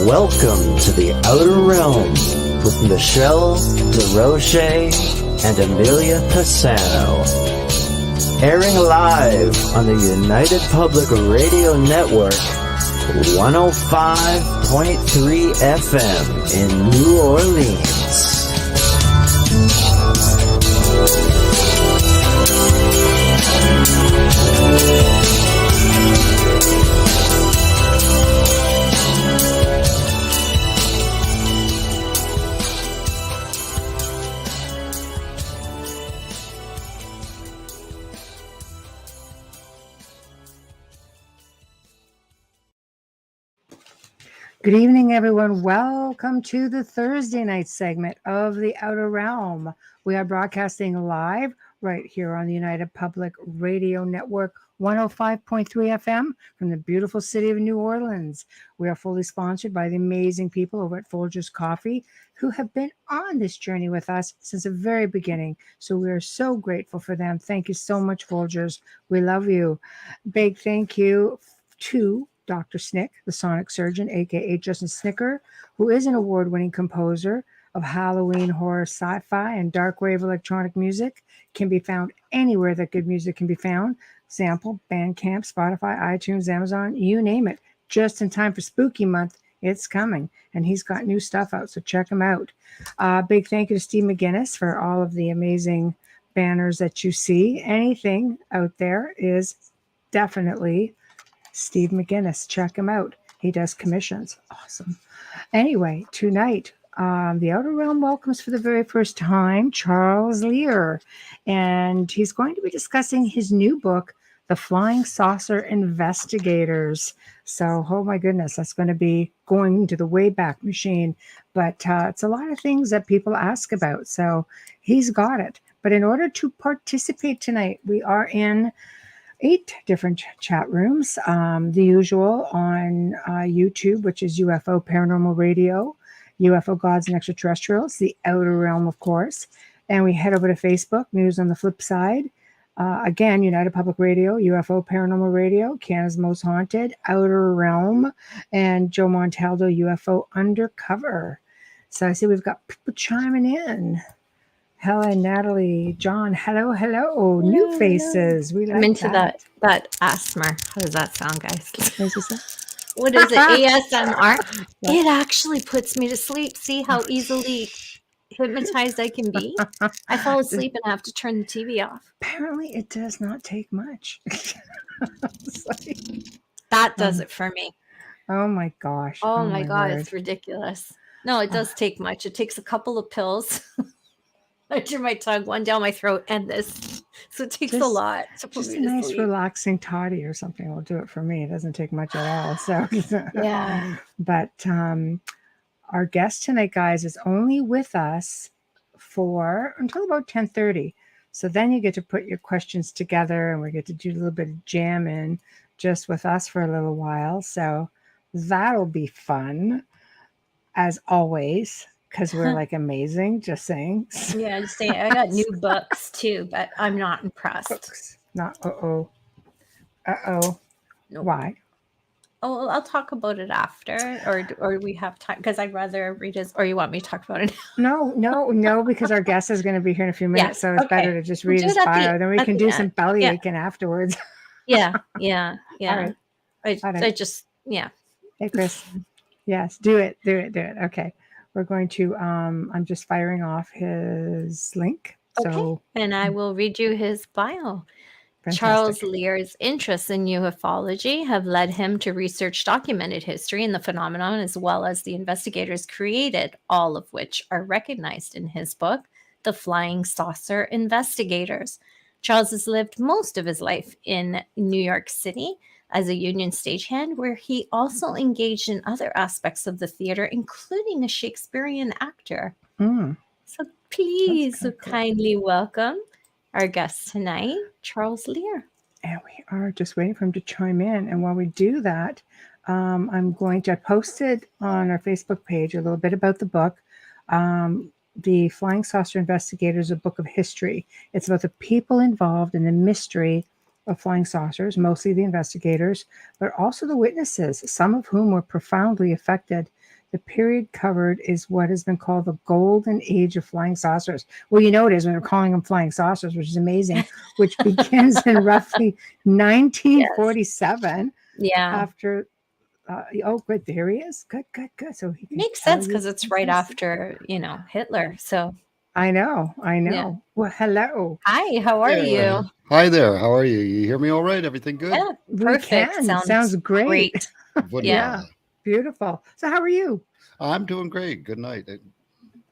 Welcome to the Outer Realm with Michelle DeRoche and Amelia Pisano. Airing live on the United Public Radio Network, 105.3 FM in New Orleans. Good evening, everyone. Welcome to the Thursday night segment of The Outer Realm. We are broadcasting live right here on the United Public Radio Network, 105.3 FM from the beautiful city of New Orleans. We are fully sponsored by the amazing people over at Folgers Coffee who have been on this journey with us since the very beginning. So we are so grateful for them. Thank you so much, Folgers. We love you. Big thank you to Dr. Snick, the sonic surgeon, aka Justin Snicker, who is an award-winning composer of Halloween horror, sci-fi, and dark wave electronic music. Can be found anywhere that good music can be found. Example, Bandcamp, Spotify, iTunes, Amazon, you name it. Just in time for Spooky Month, it's coming, and he's got new stuff out, so check him out. Big thank you to Steve McGinnis for all of the amazing banners that you see. Anything out there is definitely Steve McGinnis. Check him out. He does commissions. Awesome. Anyway, tonight, the Outer Realm welcomes for the very first time Charles Lear, and he's going to be discussing his new book, The Flying Saucer Investigators. So, oh my goodness, that's going to be going to the Wayback Machine, but it's a lot of things that people ask about, so he's got it. But in order to participate tonight, we are in 8 different chat rooms. The usual on YouTube, which is UFO Paranormal Radio, UFO Gods and Extraterrestrials, The Outer Realm, of course. And we head over to Facebook, News on the Flip Side. Again, United Public Radio, UFO Paranormal Radio, Canada's Most Haunted, Outer Realm, and Joe Montaldo, UFO Undercover. So I see we've got people chiming in. Helen, Natalie, John, hello. New faces. We like I'm into that ASMR. How does that sound, guys? What is it? ASMR? It actually puts me to sleep. See how easily hypnotized I can be? I fall asleep and I have to turn the TV off. Apparently, it does not take much. That does it for me. Oh my gosh. Oh my God, word. It's ridiculous. No, it does take much. It takes a couple of pills. Under my tongue, one down my throat, and this. So it takes a lot to put me to nice, sleep. Relaxing toddy or something will do it for me. It doesn't take much at all. So yeah. But our guest tonight, guys, is only with us for until about 10:30. So then you get to put your questions together, and we get to do a little bit of jamming just with us for a little while. So that'll be fun, as always. Because we're like amazing, just saying. Yeah, just saying. I got new books too, but I'm not impressed. Books. Not uh-oh. Nope. Why? Oh, well, I'll talk about it after, or we have time because I'd rather read his. Or you want me to talk about it now? No, because our guest is going to be here in a few minutes, so it's better to just read his bio. Then we can do some belly aching afterwards. Yeah. All right. I just Hey, Chris. Yes, do it. Okay. We're going to, I'm just firing off his link. So, and I will read you his bio. Fantastic. Charles Lear's interests in ufology have led him to research documented history in the phenomenon as well as the investigators created, all of which are recognized in his book, The Flying Saucer Investigators. Charles has lived most of his life in New York City as a union stagehand, where he also engaged in other aspects of the theater, including a Shakespearean actor. So please kindly welcome our guest tonight, Charles Lear. And we are just waiting for him to chime in. And while we do that, I'm going to post it on our Facebook page a little bit about the book. The Flying Saucer Investigators, a book of history. It's about the people involved in the mystery of flying saucers, mostly the investigators, but also the witnesses, some of whom were profoundly affected The period covered is what has been called the golden age of flying saucers. Well, you know it is when they're calling them flying saucers, which is amazing, which begins in roughly Yes. 1947 Yeah. after, oh, good, there he is. Good, good, good. So he can Makes tell sense you. because it's right after, Hitler. So, I know, I yeah. know. Well, hello. Hi, how are Yeah. you? Hi there. How are you? You hear me all right? Everything good? Yeah, We perfect. can. Sounds great. Wonderful. Yeah, beautiful. So how are you? I'm doing great. Good night.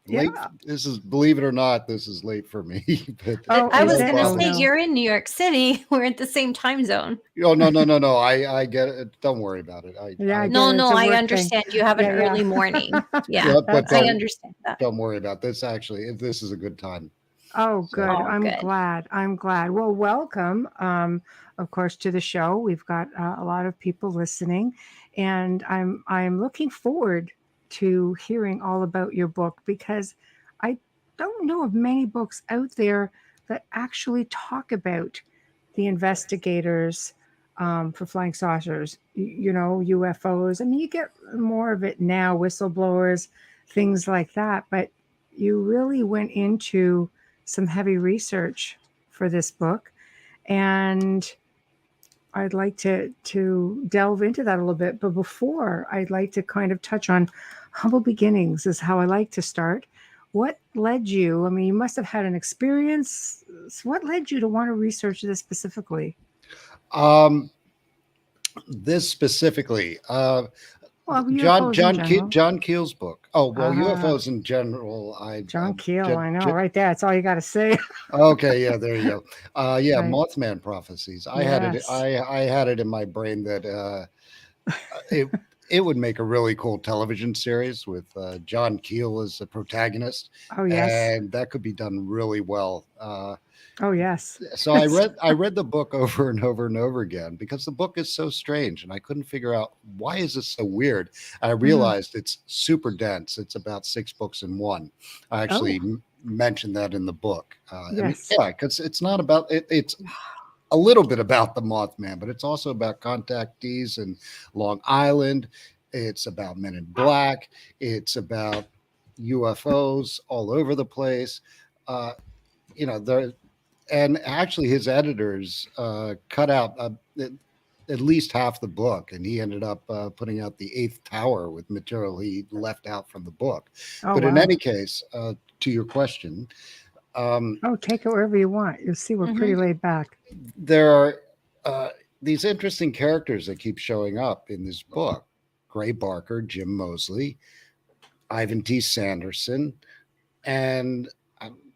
Yeah. Late. This is, believe it or not, this is late for me. But Oh, I is was it? going to Oh, say, no. you're in New York City. We're at the same time zone. oh no. I get it. Don't worry about it. Yeah, I I get No, it. no, It's a I work thing. understand. You have an Yeah, yeah. early morning. Yeah, yeah, but I don't understand that. don't worry about this. Actually, this is a good time. Oh, So, good. Oh, I'm good. glad. I'm glad. Well, welcome, of course, to the show. We've got a lot of people listening, and I'm looking forward to hearing all about your book because I don't know of many books out there that actually talk about the investigators for flying saucers. UFOs. I mean, you get more of it now, whistleblowers, things like that, but you really went into some heavy research for this book, and I'd like to delve into that a little bit. But before, I'd like to kind of touch on humble beginnings is how I like to start. What led you? I mean, you must have had an experience. What led you to want to research this specifically? This specifically, Well, UFOs in general. John Keel's book. Oh well, Ah, UFOs in general. John Keel. I know, right there. That's all you got to say. Okay, yeah, there you go. Yeah, Right. Mothman prophecies. I had it. Yes. I had it in my brain that it it would make a really cool television series with John Keel as the protagonist, Oh yes. and that could be done really well. Oh yes. So I read the book over and over and over again because the book is so strange, and I couldn't figure out why is this so weird. I realized it's super dense. It's about 6 books in one. I actually mentioned that in the book. Yes. Yeah, because it's not about it. It's a little bit about the Mothman, but it's also about contactees in Long Island. It's about Men in Black. It's about UFOs all over the place. There. And actually, his editors cut out at least half the book, and he ended up putting out the 8th Tower with material he left out from the book. Oh, But in wow. any case, to your question, Take it wherever you want. You'll see we're pretty laid back. there are these interesting characters that keep showing up in this book: Gray Barker, Jim Moseley, Ivan T. Sanderson, and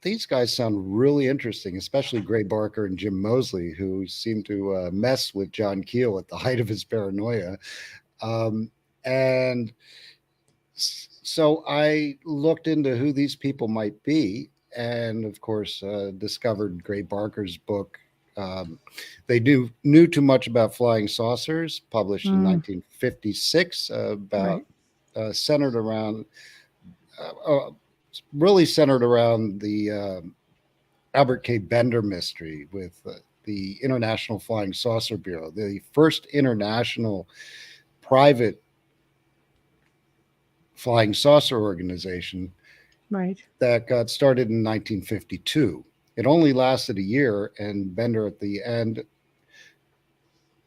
these guys sound really interesting, especially Gray Barker and Jim Moseley, who seem to mess with John Keel at the height of his paranoia. And so I looked into who these people might be, and of course, discovered Gray Barker's book. They knew too much about flying saucers, published in 1956, about centered around. Really centered around the Albert K. Bender mystery with the International Flying Saucer Bureau, the first international private flying saucer organization that got started in 1952. It only lasted a year, and Bender at the end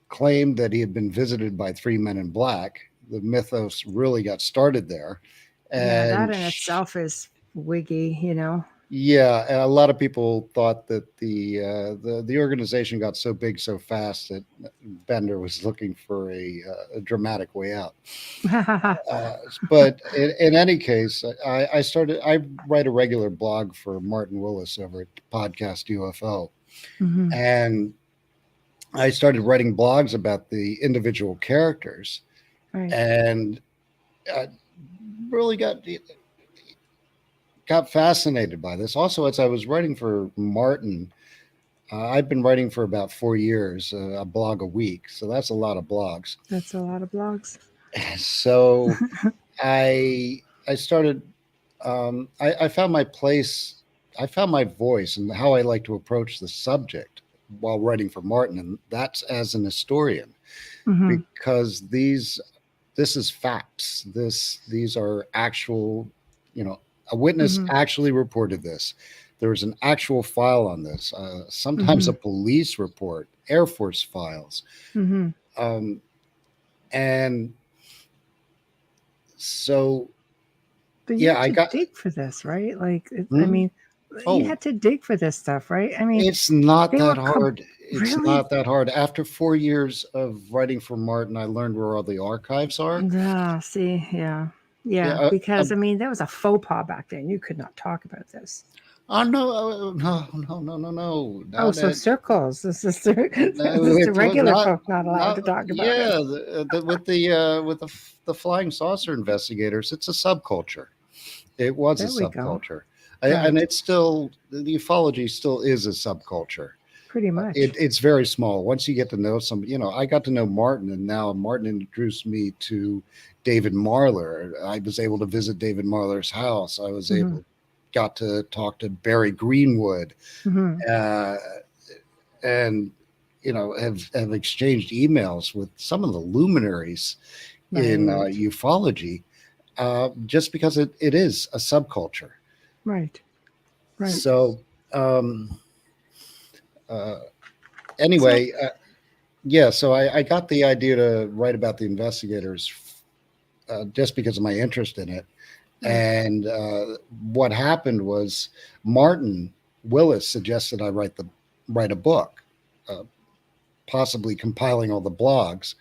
claimed that he had been visited by 3 men in black. The mythos really got started there. And that in itself is wiggy, Yeah, and a lot of people thought that the organization got so big so fast that Bender was looking for a dramatic way out. But in any case, I write a regular blog for Martin Willis over at Podcast UFO, and I started writing blogs about the individual characters, and really got fascinated by this. Also, as I was writing for Martin, I've been writing for about 4 years, a blog a week. So that's a lot of blogs. That's a lot of blogs. So I started, I found my place, I found my voice and how I like to approach the subject while writing for Martin. And that's as an historian, because this is facts. These are actual, a witness Mhm. actually reported this. There was an actual file on this. Sometimes a police report, Air Force files, Mhm. and so But you yeah, had I to got. dig for this, right? Like, I Hmm? mean, you Oh, had to dig for this stuff, right? I mean, it's not they that were hard. It's really. not that hard. After 4 years of writing for Martin, I learned where all the archives are. Yeah, see, yeah. Yeah. Yeah, because I mean, that was a faux pas back then. You could not talk about this. Oh no, no, no, no, no, no. Oh, Not so that. circles. No, This is the it was regular not. folk not allowed Not. to talk about it. Yeah, with the flying saucer investigators, it's a subculture. It was a There we go. subculture, and Right. it's still the ufology still is a subculture. Pretty much. It's very small. Once you get to know some, I got to know Martin, and now Martin introduced me to David Marler. I was able to visit David Marler's house. I was Mhm. got to talk to Barry Greenwood, Mhm. uh, and have exchanged emails with some of the luminaries in Right. ufology, just because it is a subculture. Right. Right. So uh, So, anyway, yeah, so I got the idea to write about the investigators just because of my interest in it. right. And what happened was Martin Willis suggested I write a book, uh, possibly compiling all the blogs.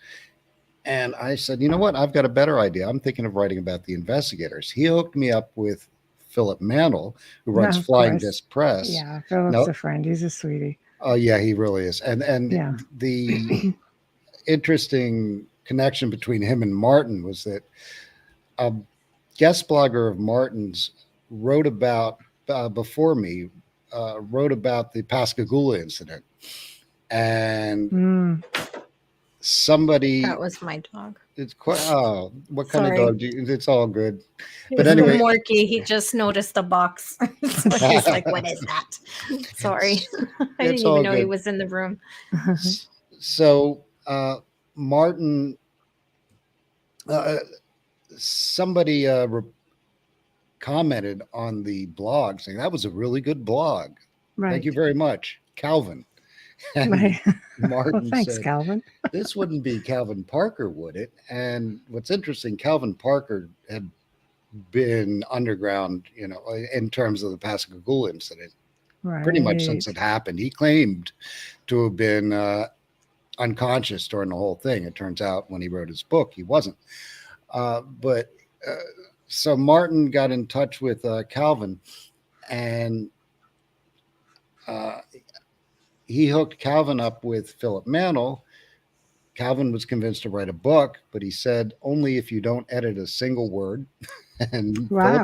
And I said, you know what? I've got a better idea. I'm thinking of writing about the investigators. He hooked me up with Philip Mantle, who runs No, of Flying course. Disc Press. Yeah, Philip's No, a friend. He's a sweetie. oh yeah, he really is. And Yeah. the interesting connection between him and Martin was that a guest blogger of Martin's wrote about before me wrote about the Pascagoula incident, and Mm. somebody. That was my dog. It's quite. Oh, what kind of Sorry. dog do you? It's all good. But It's anyway, Morky. He just noticed the box. So he's like, what is that? Sorry. I it's didn't all even know he good. was in the room. So Martin, uh, somebody commented on the blog saying that was a really good blog. Right. Thank you very much, Calvin. And Right. Well, Martin thanks, said, Calvin. this wouldn't be Calvin Parker, would it? And what's interesting, Calvin Parker had been underground, in terms of the Pascagoula incident, pretty much since Right. it happened. He claimed to have been unconscious during the whole thing. It turns out when he wrote his book, he wasn't. But so Martin got in touch with Calvin, and he hooked Calvin up with Philip Mantle. Calvin was convinced to write a book, but he said only if you don't edit a single word. And Wow.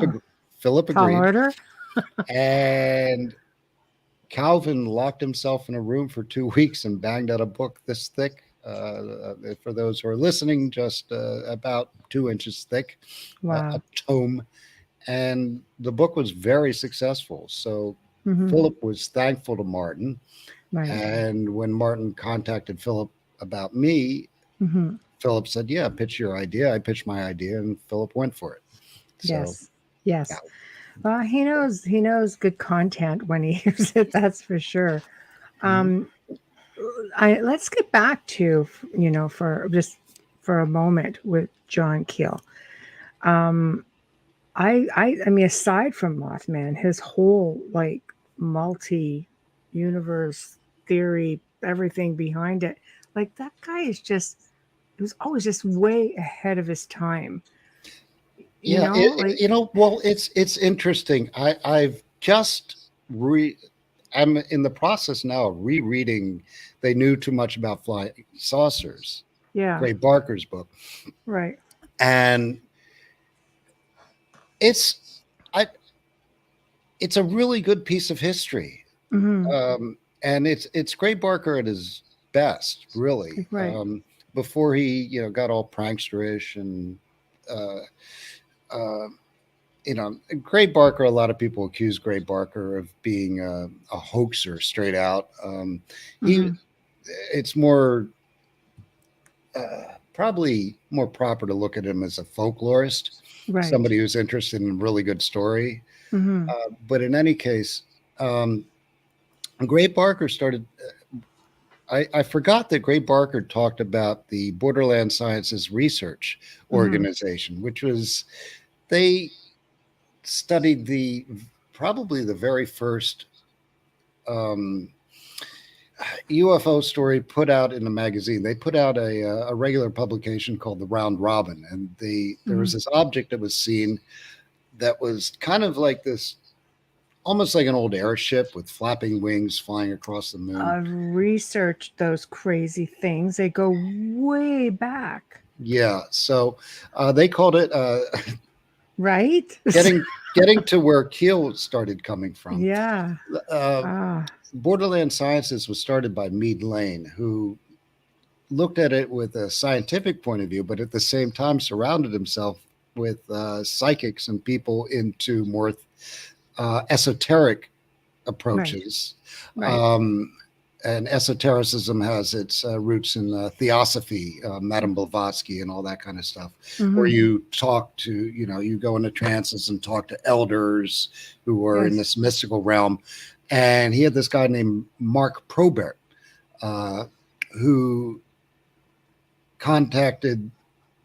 Philip Tall agreed. order. And Calvin locked himself in a room for 2 weeks and banged out a book this thick. For those who are listening, just about 2 inches thick, Wow. a tome. And the book was very successful. So Mhm. Philip was thankful to Martin. Right. And when Martin contacted Philip about me, Mhm. Philip said, yeah, pitch your idea. I pitched my idea, and Philip went for it. So, Yes. Yes. yeah. Well, he knows good content when he hears it. That's for sure. Mhm. Let's get back to for just for a moment with John Keel. I mean, aside from Mothman, his whole like multi-universe theory, everything behind it, like that guy is just. He was always just way ahead of his time. Yeah, Like well, it's interesting. I've just I'm in the process now of rereading They Knew Too Much About Flying Saucers, yeah, Ray Barker's book. right. And it's I it's a really good piece of history. Hmm. And it's Ray Barker at his best, really. Right. Before he, got all pranksterish and uh, uh, Gray Barker, a lot of people accuse Gray Barker of being a hoaxer straight out. Hmm. It's more probably more proper to look at him as a folklorist, Right. somebody who's interested in a really good story. Hmm. But in any case, Gray Barker started. I forgot that Gray Barker talked about the Borderland Sciences Research Organization, which was they studied probably the very first UFO story put out in a magazine. They put out a regular publication called the Round Robin, and there was this object that was seen that was kind of like this, almost like an old airship with flapping wings flying across the moon. I've researched those crazy things. They go way back. Yeah, so they called it Right? getting to where Keel started coming from. Yeah. Borderland Sciences was started by Meade Lane, who looked at it with a scientific point of view, but at the same time surrounded himself with psychics and people into more esoteric approaches. Right. And esotericism has its roots in theosophy, Madame Blavatsky and all that kind of stuff, where you talk to, you go into trances and talk to elders who are in this mystical realm. And he had this guy named Mark Probert, who contacted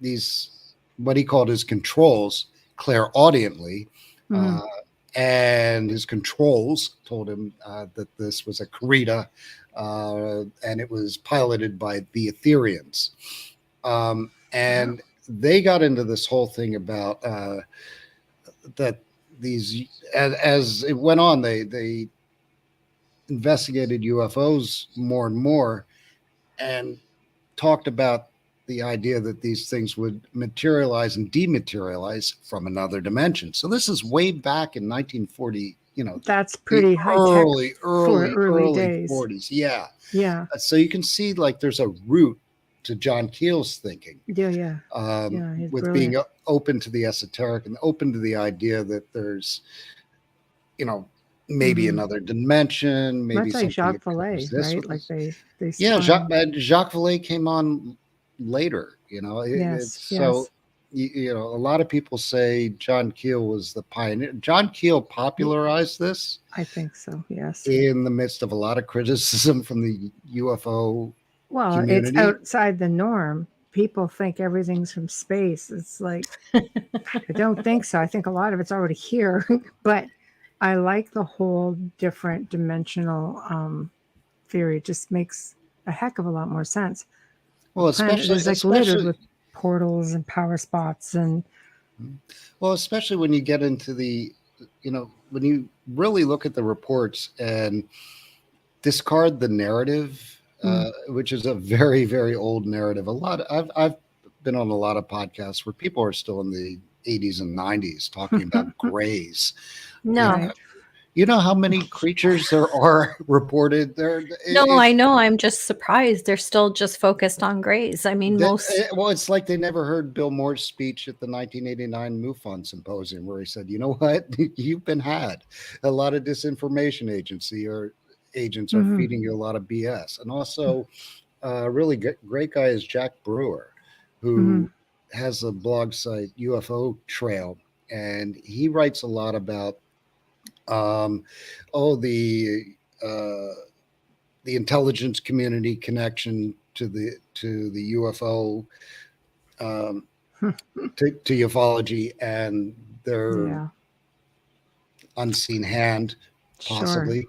these, what he called his controls, clairaudiently. And his controls told him that this was a Carita, and it was piloted by the Etherians. And they got into this whole thing about that these, as it went on, they investigated UFOs more and more and talked about the idea that these things would materialize and dematerialize from another dimension. So this is way back in 1940, that's pretty high tech early days. 40s. Yeah. Yeah. So you can see like there's a root to John Keel's thinking. Yeah. With brilliant. being open to the esoteric and open to the idea that there's, maybe another dimension, maybe much like something Jacques Vallée, right? Like they Jacques Vallée came on later, so a lot of people say John Keel was the pioneer. John Keel popularized this, I think so, yes, in the midst of a lot of criticism from the UFO community. It's outside the norm. People think everything's from space. It's like I don't think so. I think a lot of it's already here. But I like the whole different dimensional theory. It just makes a heck of a lot more sense. Well, especially littered with portals and power spots, and especially when you get into the, when you really look at the reports and discard the narrative, which is a very, very old narrative. I've been on a lot of podcasts where people are still in the 80s and 90s talking about grays. No. You know how many creatures there are reported there? I know. I'm just surprised they're still just focused on grays. I mean, it's like they never heard Bill Moore's speech at the 1989 MUFON symposium where he said, you know what? You've been had. A lot of disinformation agents are feeding you a lot of BS. And also, a really great guy is Jack Brewer, who has a blog site, UFO Trail, and he writes a lot about the intelligence community connection to the UFO, to ufology and their unseen hand, possibly.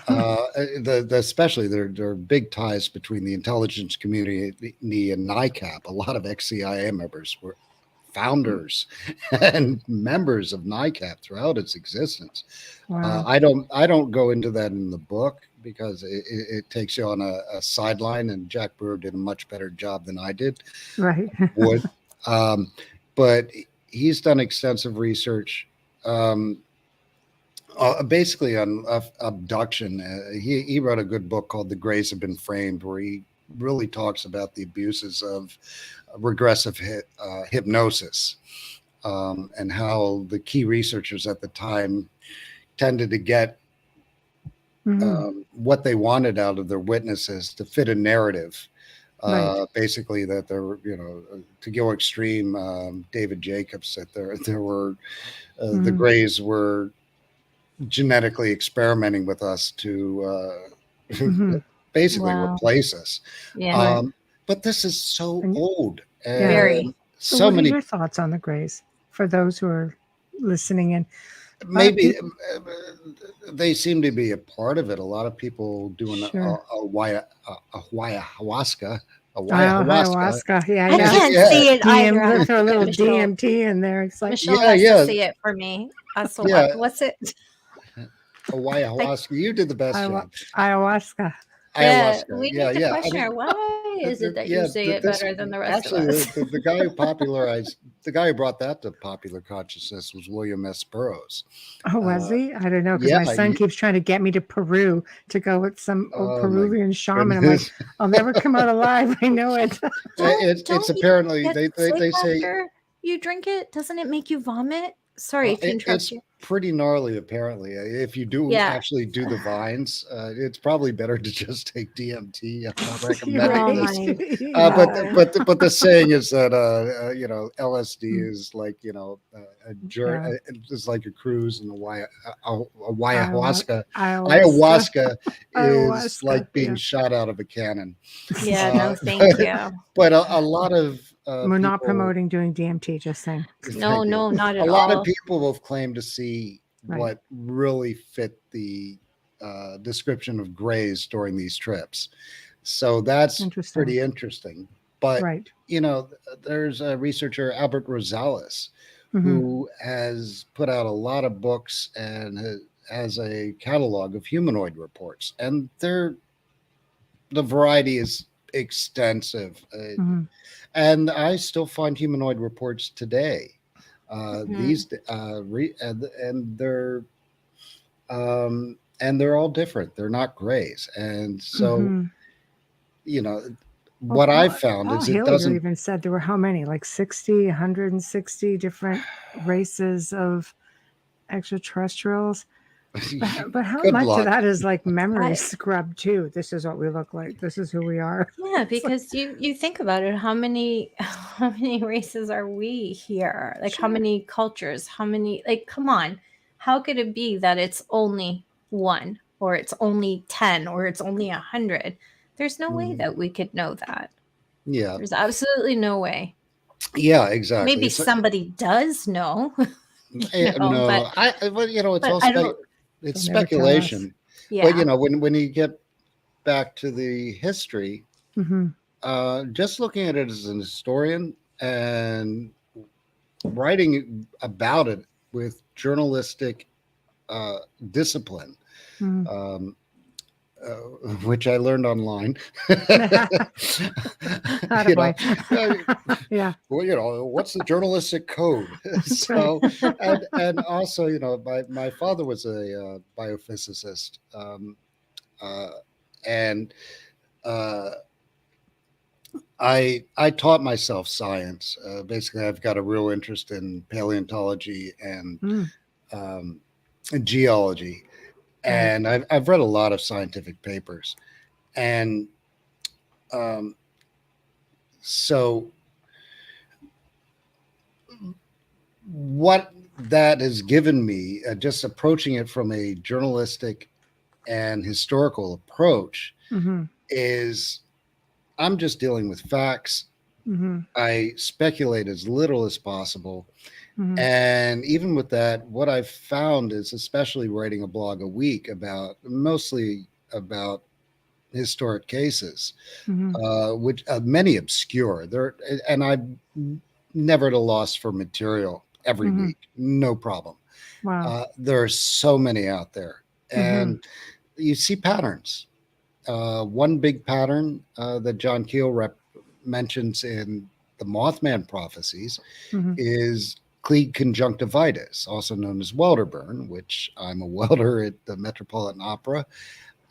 Especially there are big ties between the intelligence community and NICAP. A lot of ex-CIA members were founders and members of NICAP throughout its existence. Wow. I don't go into that in the book because it takes you on a sideline, and Jack Brewer did a much better job than I did. Right. But he's done extensive research, basically on abduction. He wrote a good book called The Greys Have Been Framed, where he really talks about the abuses of regressive hypnosis, and how the key researchers at the time tended to get what they wanted out of their witnesses to fit a narrative. Right. Basically, that there were, to go extreme, David Jacobs said there were the Greys were genetically experimenting with us to basically Wow. replace us. Yeah. But this is so And- old, and Very. So, so what are many. your thoughts on the Greys for those who are listening in? Maybe people- they seem to be a part of it. A lot of people doing Sure. ayahuasca, Ayahuasca. Yeah, I yeah. can't Yeah. see it either. I Let's have throw a to little get Michelle. DMT in there. It's like Michelle Yeah, has yeah. to see it for me. So Yeah. what's it? ayahuasca. You did the best job. ayahuasca. Yeah, Ayahuasca. we Yeah, need to yeah. question her. Why is it that you say it this, better than the rest actually, of us? the guy who popularized, the guy who brought that to popular consciousness was William S. Burroughs. Oh, was he? I don't know, because yeah, my son keeps trying to get me to Peru to go with some Oh, my Peruvian shaman. I'm like, I'll never come out alive. I know it. It's Don't you apparently get they sick say after you drink it? Doesn't it make you vomit? Sorry to interrupt it's you. pretty gnarly. Apparently, if you do Yeah. actually do the vines, it's probably better to just take DMT. I'm not You're recommending Oh this. my right. But the saying is that LSD is like a journey. It's like a cruise, and ayahuasca. Ayahuasca is like being shot out of a cannon. Yeah, no, thank you. But a lot of We're not people- promoting doing DMT, just saying. No, Thank you. no, not at A lot all. of people have claimed to see Right. what really fit the description of Greys during these trips. So that's Interesting. pretty interesting. But, Right. there's a researcher, Albert Rosales, Mhm. who has put out a lot of books and has a catalog of humanoid reports. And the variety is extensive. Mhm. And I still find humanoid reports today. And they're all different. They're not Greys, and so Mhm. what Well, I found Paul is it Hillier doesn't. even said there were how many? Like 60, 160 different races of extraterrestrials. But how Good much luck. of that is like memory I- scrub too? This is what we look like. This is who we are. Yeah, because you think about it, how many races are we here? Like how Sure. many cultures? How many, like, come on. How could it be that it's only one or it's only 10 or it's only 100? There's no way that we could know that. Yeah, There's absolutely no way. yeah, exactly. Maybe somebody does know. No, but it's but all I don't. it's They'll never tell speculation. Yeah. But when you get back to the history, Mhm. just looking at it as an historian and writing about it with journalistic discipline, Mhm. which I learned online. Attaboy. Yeah. Well, what's the journalistic code? So, and also, my father was a biophysicist, and I taught myself science. Basically, I've got a real interest in paleontology and Mm. geology, and I've read a lot of scientific papers, and so what that has given me, just approaching it from a journalistic and historical approach, Mhm. is I'm just dealing with facts. Mhm. I speculate as little as possible. Mhm. And even with that, what I've found is, especially writing a blog a week mostly about historic cases, Mhm. which many obscure. And I'm never at a loss for material every Mhm. week, no problem. Wow. There are so many out there, and you see patterns. One big pattern that John Keel mentions in the Mothman prophecies Mhm. is Klieg conjunctivitis, also known as welder burn, which I'm a welder at the Metropolitan Opera.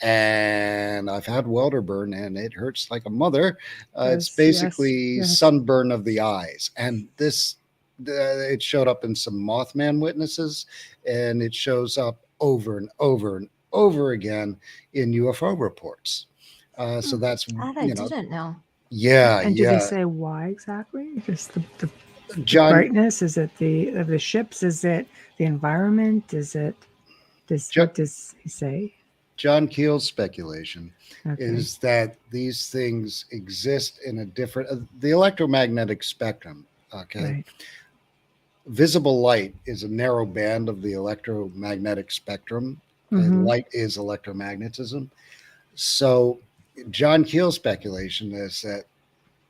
And I've had welder burn, and it hurts like a mother. It's Yes, basically yes. sunburn of the eyes. And it showed up in some Mothman witnesses, and it shows up over and over and over again in UFO reports. So that's, That I didn't know. Yeah, And do they yeah. say why exactly? Just the John, brightness? Is it the ships? Is it the environment? Is it Jo- what does he say? John Keel's speculation Okay. is that these things exist in a different, the electromagnetic spectrum. Okay. Right. Visible light is a narrow band of the electromagnetic spectrum. Okay. Mm-hmm. Light is electromagnetism. So, John Keel's speculation is that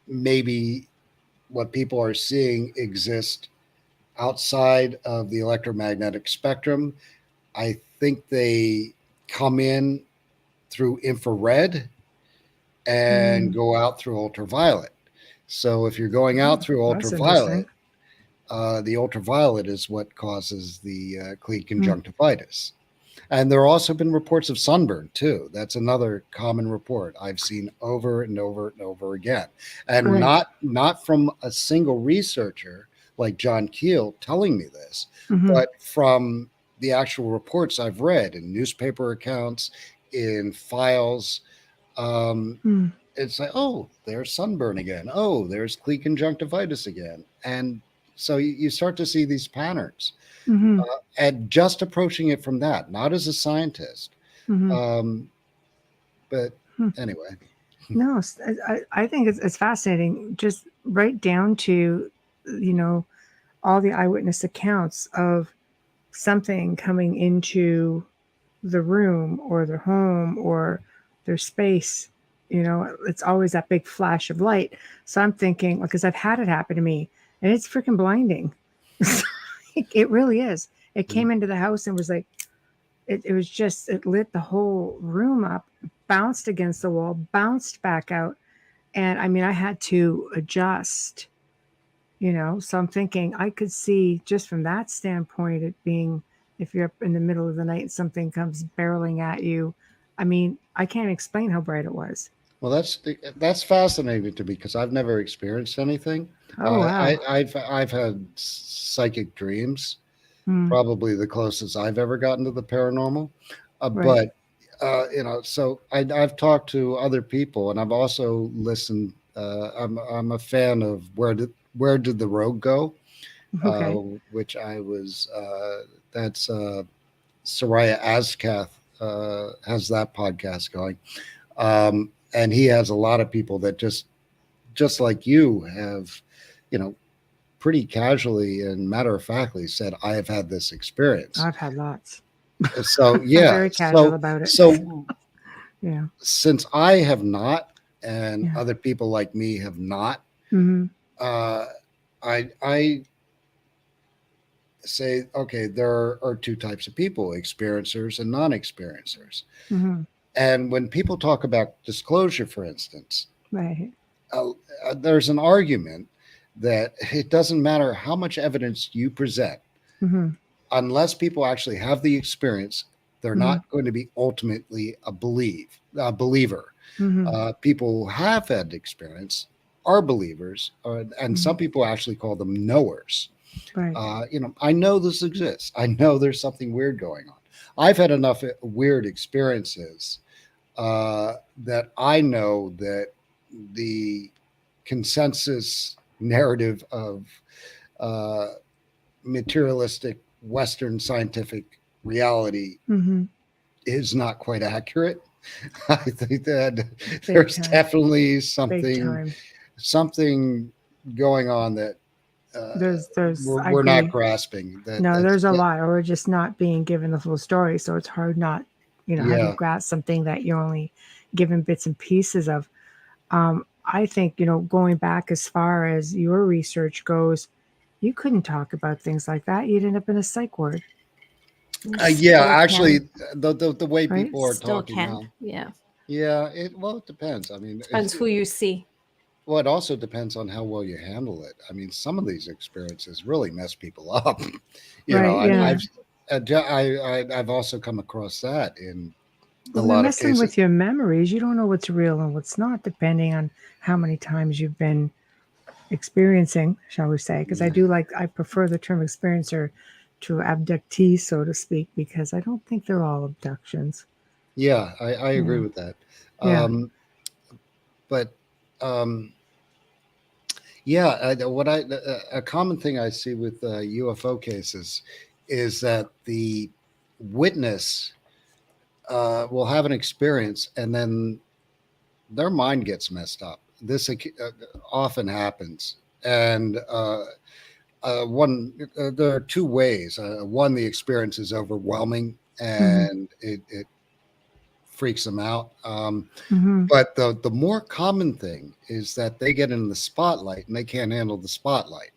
maybe what people are seeing exist outside of the electromagnetic spectrum. I think they come in through infrared and Mm. go out through ultraviolet. So if you're going out through That's interesting. ultraviolet, the ultraviolet is what causes the cleat Mm. conjunctivitis. And there have also been reports of sunburn too. That's another common report I've seen over and over and over again, and Right. not from a single researcher like John Keel telling me this, Mm-hmm. but from the actual reports I've read in newspaper accounts, in files. Mm. It's like, oh, there's sunburn again. Oh, there's cleat conjunctivitis again, and so you start to see these patterns. Mm-hmm. And just approaching it from that, not as a scientist. Mm-hmm. Um, but Hmm. anyway, No, I think it's fascinating. Just right down to, all the eyewitness accounts of something coming into the room or their home or their space. It's always that big flash of light. So I'm thinking, because I've had it happen to me, and it's freaking blinding. It really is. It came into the house and was like, it was just, it lit the whole room up, bounced against the wall, bounced back out. And I mean, I had to adjust, So I'm thinking I could see just from that standpoint, it being, if you're up in the middle of the night and something comes barreling at you. I mean, I can't explain how bright it was. well, that's fascinating to me because I've never experienced anything. Oh, wow. I've had psychic dreams, Hmm. probably the closest I've ever gotten to the paranormal. Right. But so I've talked to other people, and I've also listened. I'm a fan of where did the rogue go, uh, Okay. which I was. That's Soraya Azkath has that podcast going, and he has a lot of people that just like you have, you know, pretty casually and matter of factly said, "I have had this experience." I've had lots. So I'm yeah, very casual about it. so Yeah. since I have not, and Yeah. other people like me have not, Mm-hmm. uh, I say, okay, there are two types of people: experiencers and non-experiencers. Mm-hmm. And when people talk about disclosure, for instance, Right. there's an argument that it doesn't matter how much evidence you present, Mm-hmm. unless people actually have the experience, they're Mm-hmm. not going to be ultimately a believer. Mm-hmm. People who have had experience are believers, and some people actually call them knowers. Right. I know this exists. I know there's something weird going on. I've had enough weird experiences that I know that the consensus narrative of uh, materialistic Western scientific reality Mm-hmm. is not quite accurate. I think that Big there's time. definitely Big something time. going on that There's I we're not agree. grasping. No, That's there's a lot, or we're just not being given the full story. So it's hard not, how do you yeah. grasp something that you're only given bits and pieces of? I think, going back as far as your research goes, you couldn't talk about things like that. You'd end up in a psych ward, Yeah, Still actually, can. the way right? people are Still talking can. now, Yeah. yeah, it depends. I mean, Depends who you see. well, it also depends on how well you handle it. I mean, some of these experiences really mess people up. Right. Yeah. I've also come across that in a Well, they're lot of messing cases. with your memories. You don't know what's real and what's not, depending on how many times you've been experiencing, shall we say? Because I prefer the term experiencer to abductee, so to speak, because I don't think they're all abductions. Yeah, I agree Yeah. with that. Yeah. But A common thing I see with UFO cases is that the witness will have an experience and then their mind gets messed up. This often happens, and there are two ways. One, the experience is overwhelming and it freaks them out. But the more common thing is that they get in the spotlight and they can't handle the spotlight.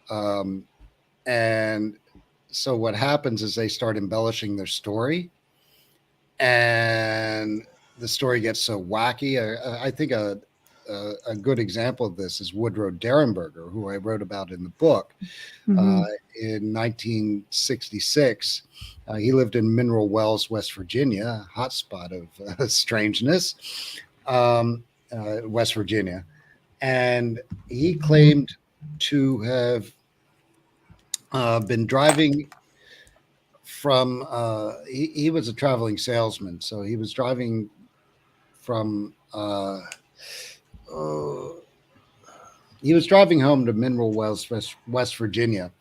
And so what happens is they start embellishing their story, and the story gets so wacky. I think a good example of this is Woodrow Derenberger, who I wrote about in the book. In 1966, he lived in Mineral Wells, West Virginia, a hotspot of strangeness, West Virginia. And he claimed to have been driving from, he was a traveling salesman. So he was driving from, he was driving home to Mineral Wells, West Virginia.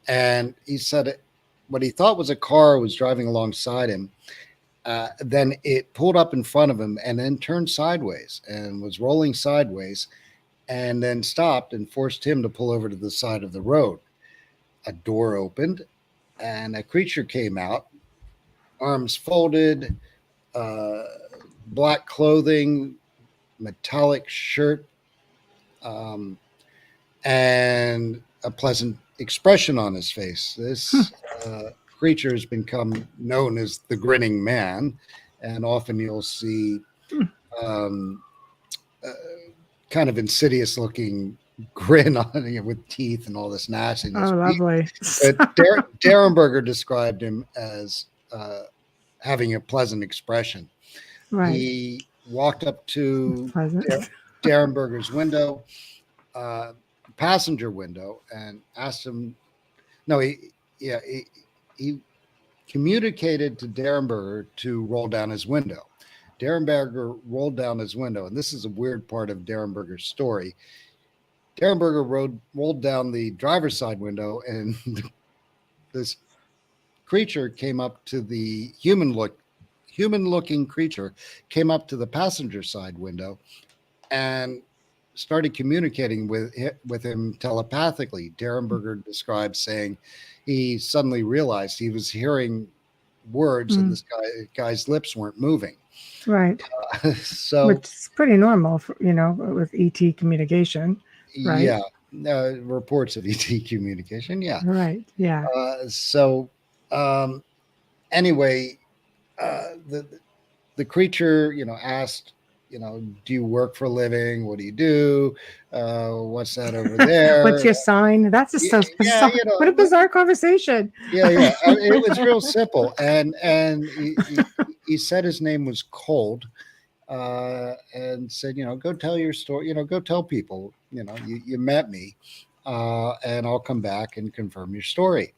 And he said what he thought was a car was driving alongside him. Then it pulled up in front of him and then turned sideways and was rolling sideways, and then stopped and forced him to pull over to the side of the road. A door opened and a creature came out, arms folded, black clothing, metallic shirt, and a pleasant expression on his face. This creature has become known as the Grinning Man, and often you'll see kind of insidious looking grin on it with teeth and all this nastiness. Oh, lovely. But Derenberger described him as having a pleasant expression. Right. He walked up to Derenberger's window, passenger window, and asked him. No, he communicated to Derenberger to roll down his window. Derenberger rolled down his window, and this is a weird part of Derenberger's story. Derenberger rolled down the driver's side window, and this creature came up to the human-looking creature came up to the passenger side window and started communicating with him telepathically. Derenberger describes saying he suddenly realized he was hearing words and this guy's lips weren't moving. Right. So, which is pretty normal, with ET communication. Right. Yeah. Reports of ET communication. Yeah. Right. Yeah. Anyway, the creature, asked, do you work for a living? What do you do? What's that over there? What's your sign? That's just so bizarre. What a bizarre conversation. Yeah. It was real simple. And he said his name was Cold, and said, go tell your story, go tell people, you met me, and I'll come back and confirm your story.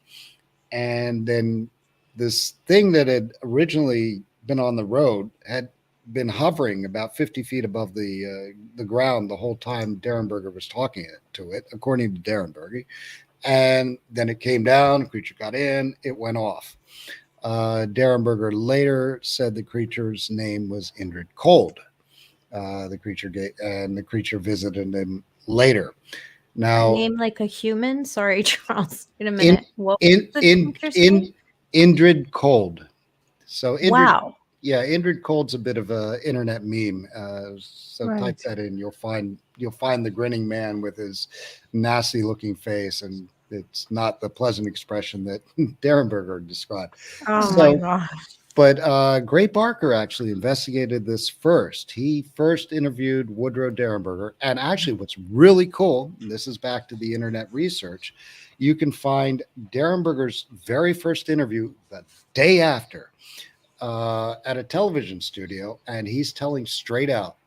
And then this thing that had originally been on the road had been hovering about 50 feet above the ground the whole time Derenberger was talking to it, according to Derenberger. And then it came down, the creature got in, it went off. Derenberger later said the creature's name was Indrid Cold. The creature visited him later. Now, a name like a human. Sorry, Charles. Wait a minute. Indrid Cold. So Indrid, wow. Yeah, Indrid Cold's a bit of a internet meme. So Right. Type that in. You'll find the Grinning Man with his nasty looking face, and it's not the pleasant expression that Derenberger described. Oh my gosh. But Gray Barker actually investigated this first. He first interviewed Woodrow Derenberger. And actually what's really cool, and this is back to the internet research, you can find Derenberger's very first interview the day after at a television studio, and he's telling straight out.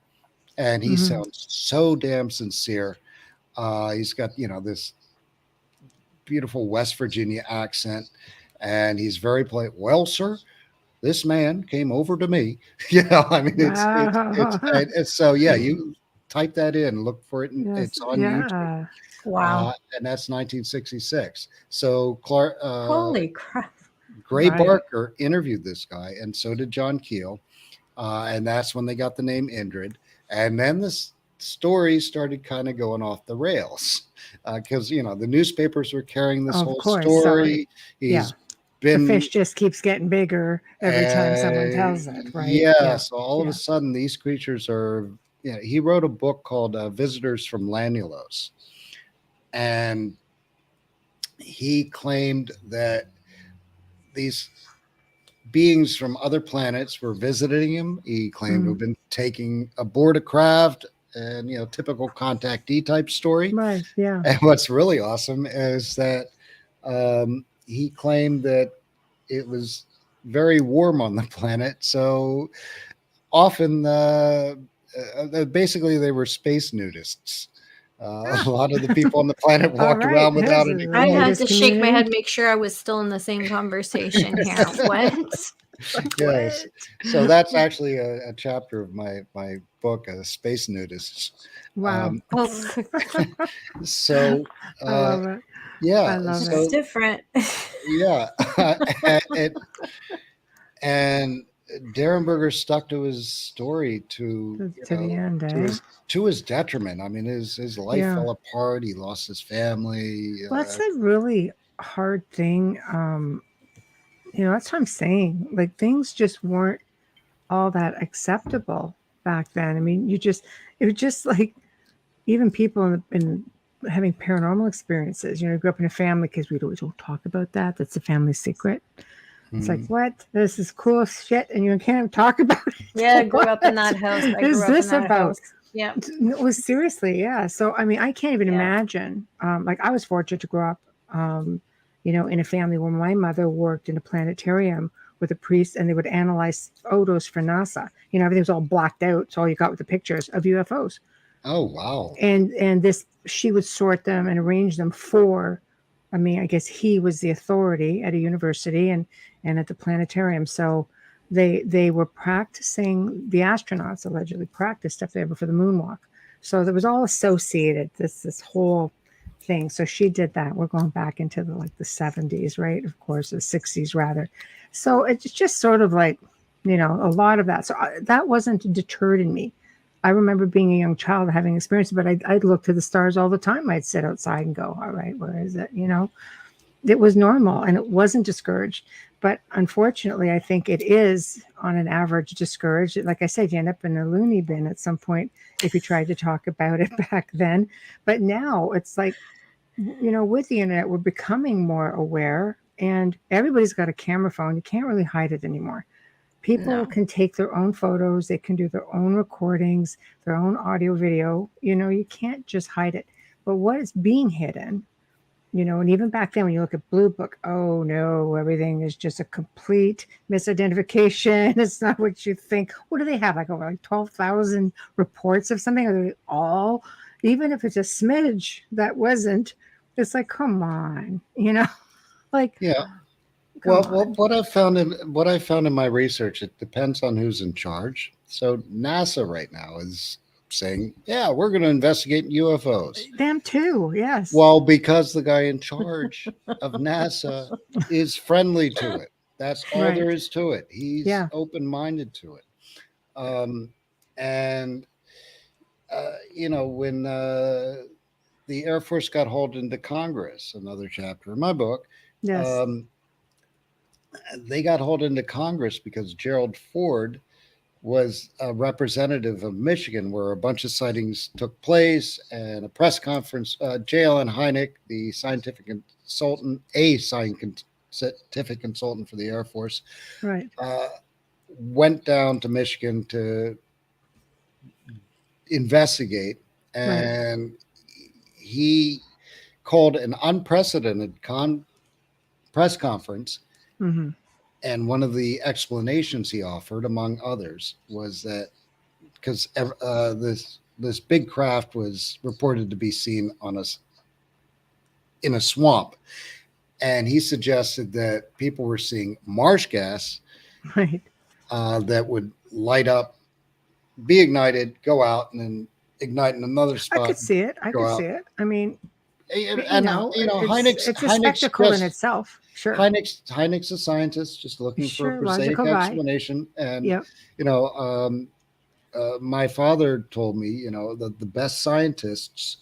And he sounds so damn sincere. He's got, this beautiful West Virginia accent, and he's very polite. Well, sir, this man came over to me. I mean, it's so, yeah, you type that in, look for it. Yes. It's on YouTube. Yeah. Wow. And that's 1966. So Clark, Holy crap. Gray Right. Barker interviewed this guy, and so did John Keel. And that's when they got the name Indrid. And then this story started kind of going off the rails because, you know, the newspapers were carrying this Of whole course, story. Yeah. He's The been, fish just keeps getting bigger every time someone tells it, right? Yeah. So all of Yeah. a sudden, these creatures are, you know, he wrote a book called Visitors from Lanulos. And he claimed that these beings from other planets were visiting him. He claimed to have been taking aboard a craft, and, you know, typical contactee type story. Right. Yeah. And what's really awesome is that he claimed that it was very warm on the planet. So often, basically, they were space nudists. A lot of the people on the planet walked around without any I had clothes. to shake my head, make sure I was still in the same conversation here. What? Yes. So that's actually a chapter of my book, Space Nudists. Wow. So I love it. yeah, I love so It's different. yeah, and Derenberger stuck to his story to the end, to his detriment. I mean, his life fell apart. He lost his family. Well, that's a really hard thing. You know, that's what I'm saying. Like, things just weren't all that acceptable back then. I mean, it was just like, even people in having paranormal experiences, you know, grew up in a family, because we always don't talk about that. That's a family secret. It's like, what? This is cool shit, and you can't talk about it. Yeah, I grew up in that house. What is this about? Yeah. It was seriously, yeah. So, I mean, I can't even imagine. Like, I was fortunate to grow up, you know, in a family where my mother worked in a planetarium with a priest, and they would analyze photos for NASA. You know, everything was all blacked out, so all you got were the pictures of UFOs. Oh, wow. And this, she would sort them and arrange them for, I mean, I guess he was the authority at a university and at the planetarium. So they were practicing, the astronauts allegedly practiced up there before the moonwalk. So there was all associated, this whole thing. So she did that. We're going back into the 70s, right? Of course, the 60s rather. So it's just sort of like, you know, a lot of that. So that wasn't deterred in me. I remember being a young child having experience, but I'd look to the stars all the time. I'd sit outside and go, all right, where is it? You know, it was normal and it wasn't discouraged. But unfortunately, I think it is on an average discouraged. Like I said, you end up in a loony bin at some point if you tried to talk about it back then. But now it's like, you know, with the internet, we're becoming more aware, and everybody's got a camera phone. You can't really hide it anymore. People can take their own photos. They can do their own recordings, their own audio, video. You know, you can't just hide it. But what is being hidden, you know, and even back then when you look at Blue Book, oh no, everything is just a complete misidentification. It's not what you think. What do they have? Like over 12,000 reports of something? Are they all, even if it's a smidge that wasn't, it's like, come on, you know, like, yeah. Well, what I found in my research, it depends on who's in charge. So NASA right now is saying, yeah, we're going to investigate UFOs. Them too, yes. Well, because the guy in charge of NASA is friendly to it. That's all there is to it. He's open-minded to it. You know, when the Air Force got hauled into Congress, another chapter in my book, they got hauled into Congress because Gerald Ford was a representative of Michigan, where a bunch of sightings took place, and a press conference. J.L.N. Hynek, the scientific consultant for the Air Force, went down to Michigan to investigate, and he called an unprecedented press conference. Mm-hmm. And one of the explanations he offered, among others, was that because this big craft was reported to be seen in a swamp, and he suggested that people were seeing marsh gas that would light up, be ignited, go out, and then ignite in another I spot. could see it. I Go could out. see it. I mean, And it's a Hynek's spectacle in just itself. Sure. Hynek's a scientist just looking for a Sure. prosaic Logical guy. explanation. And Yep. you know, my father told me, you know, that the best scientists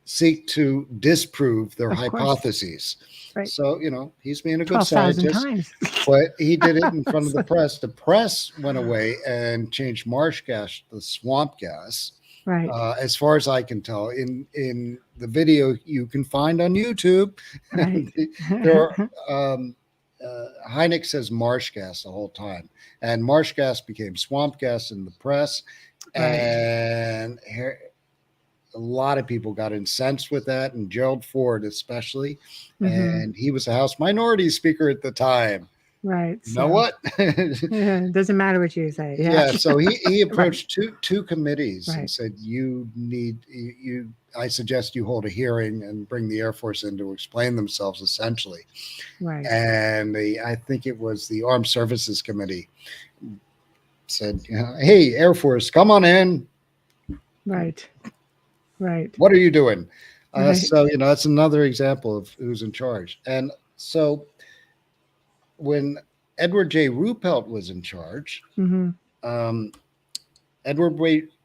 seek to disprove their Of course. hypotheses. Right. So, you know, he's being a good 12,000 scientist, times. but he did it in front of the press. The press went away and changed marsh gas to swamp gas. Right. As far as I can tell, in the video you can find on YouTube, Right. there are, Hynek says marsh gas the whole time, and marsh gas became swamp gas in the press, Right. and a lot of people got incensed with that, and Gerald Ford especially, and he was a House Minority Speaker at the time. Right. You know what? It doesn't matter what you say. Yeah. So he approached two committees and Right. said, I suggest you hold a hearing and bring the Air Force in to explain themselves, essentially. Right. And I think it was the Armed Services Committee said, hey, Air Force, come on in. Right. Right. What are you doing? Right. So, you know, that's another example of who's in charge. And so when Edward J. Ruppelt was in charge, Edward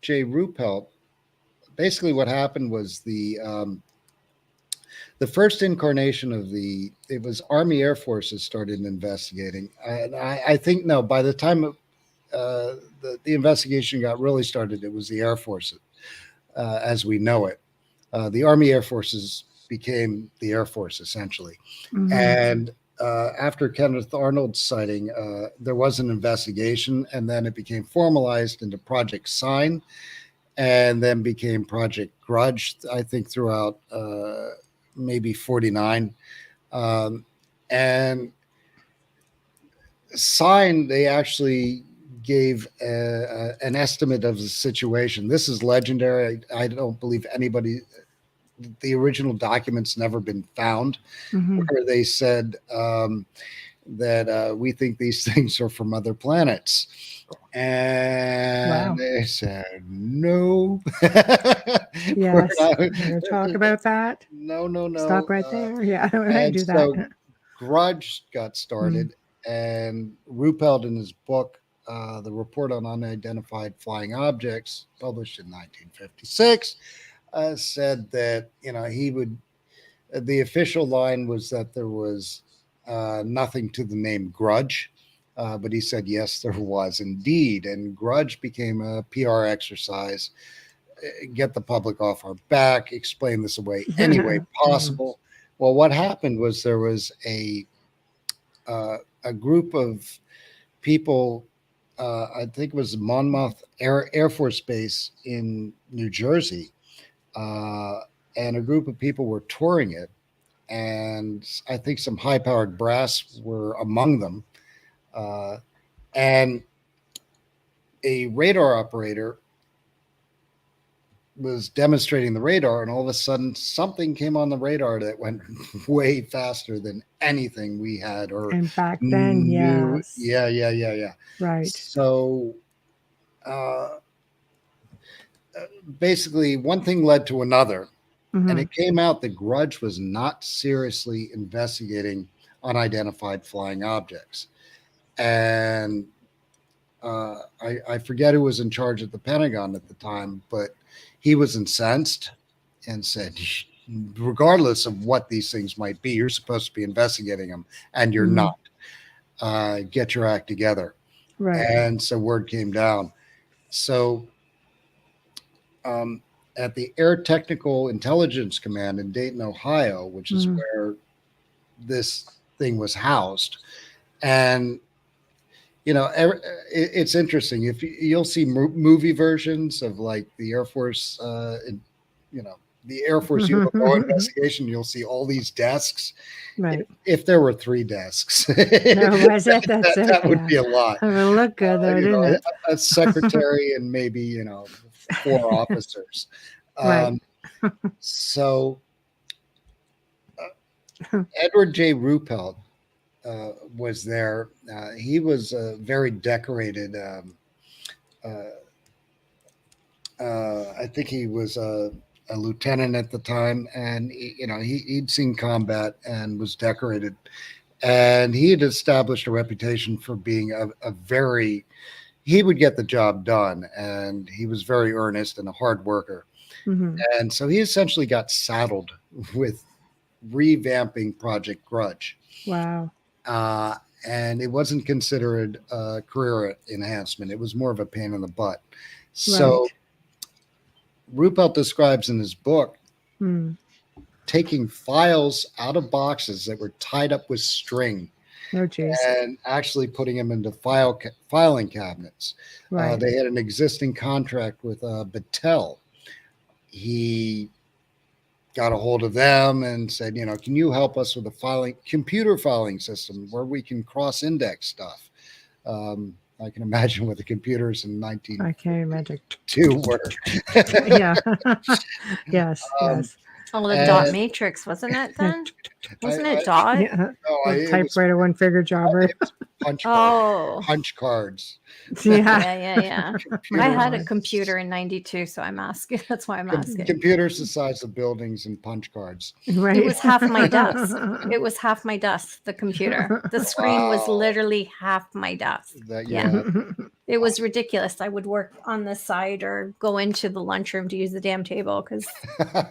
J. Ruppelt, basically what happened was the first incarnation of it was Army Air Forces started investigating. And I think, no, by the time the investigation got really started, it was the Air Force as we know it. The Army Air Forces became the Air Force, essentially. And after Kenneth Arnold's sighting, there was an investigation, and then it became formalized into Project Sign, and then became Project Grudge, I think, throughout maybe 49. And Sign, they actually gave an estimate of the situation. This is legendary. I don't believe anybody, the original document's never been found, where they said that we think these things are from other planets. And they said, no. Yes. We're going to talk about that. No. Stop right there. Yeah, I do that. So Grudge got started, and Ruppelt in his book, The Report on Unidentified Flying Objects, published in 1956, said that, you know, the official line was that there was nothing to the name Grudge, but he said, yes, there was indeed. And Grudge became a PR exercise, get the public off our back, explain this away any way possible. Well, what happened was there was a group of people, I think it was Monmouth Air Force Base in New Jersey, and a group of people were touring it, and I think some high-powered brass were among them, and a radar operator was demonstrating the radar, and all of a sudden something came on the radar that went way faster than anything we had and back then knew. Yes. Yeah. Right. So basically one thing led to another, and it came out that Grudge was not seriously investigating unidentified flying objects. And I forget who was in charge at the Pentagon at the time, but he was incensed and said, regardless of what these things might be, you're supposed to be investigating them, and you're not. Get your act together. Right. And so word came down. So at the Air Technical Intelligence Command in Dayton, Ohio, which is where this thing was housed, and you know, it's interesting. If you'll see movie versions of like the Air Force, you know, the Air Force UFO investigation, you'll see all these desks. Right. If there were 3 desks, that would be a lot. It would look good, though, didn't it? A secretary and maybe, you know, 4 officers. Right. So Edward J. Ruppelt was there. He was a very decorated I think he was a lieutenant at the time, and he'd seen combat and was decorated, and he had established a reputation for being a very he would get the job done, and he was very earnest and a hard worker. Mhm. And so he essentially got saddled with revamping Project Grudge. Wow. Uh, and it wasn't considered a career enhancement. It was more of a pain in the butt. So Right. Ruppelt describes in his book Mm. taking files out of boxes that were tied up with string Oh, geez. and actually putting them into filing cabinets. Right. They had an existing contract with Battelle. He got a hold of them and said, can you help us with a computer filing system where we can cross-index stuff? I can imagine what the computers in I can't imagine. 1902 were. Yeah. Yes. Yes. Oh, the And- dot matrix, wasn't it then? Wasn't it dot? Yeah. No, Like it was typewriter one figure jobber. punch cards. Oh, Punch cards. Yeah. yeah. Computer- I had a computer in '92, so I'm asking. That's why I'm asking. Computers the size of buildings and punch cards. Right. It was half my desk. It was half my desk, the computer. The screen was Wow. literally half my desk. That Yeah. yeah. It was ridiculous. I would work on the side or go into the lunchroom to use the damn table because I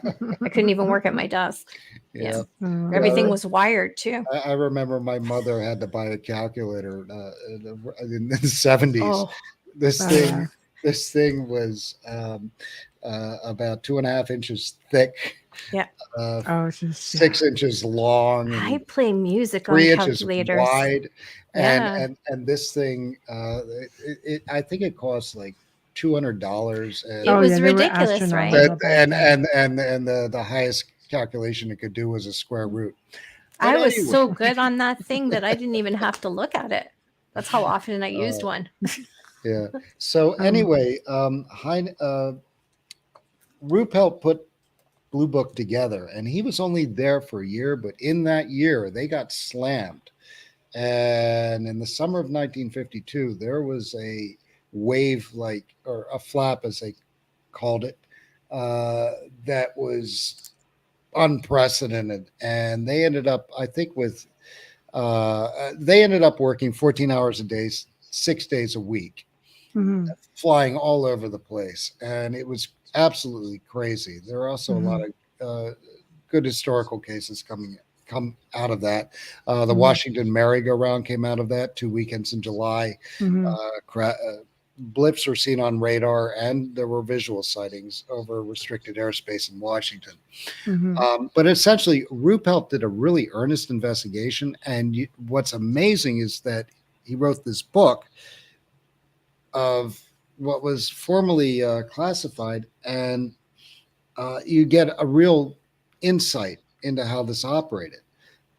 couldn't even work at my desk. Yeah. Oh, Everything was wired too. I remember my mother had to buy a calculator in the 70s. Oh, This Oh, thing, yeah. this thing was about 2.5 inches thick. Yeah. Oh, it's just 6 inches long. I And play music on 3 inches calculators. wide. Yeah. And this thing, I think it cost like $200. It Oh, was yeah, they were ridiculous, right? astronomical back And then. the highest calculation it could do was a square root. I But was anyway. so good on that thing that I didn't even have to look at it. That's how often I used one. Yeah. So anyway, Ruppelt put Blue Book together, and he was only there for a year, but in that year they got slammed. And in the summer of 1952, there was a wave, or a flap, as they called it, that was unprecedented. And they ended up, I think, they ended up working 14 hours a day, 6 days a week, Mhm. flying all over the place. And it was absolutely crazy. There are also a lot of good historical cases come out of that. The Washington merry-go-round came out of that 2 weekends in July. Mhm. Blips were seen on radar, and there were visual sightings over restricted airspace in Washington. Mhm. But essentially, Ruppelt did a really earnest investigation. And what's amazing is that he wrote this book of what was formerly classified, and you get a real insight into how this operated.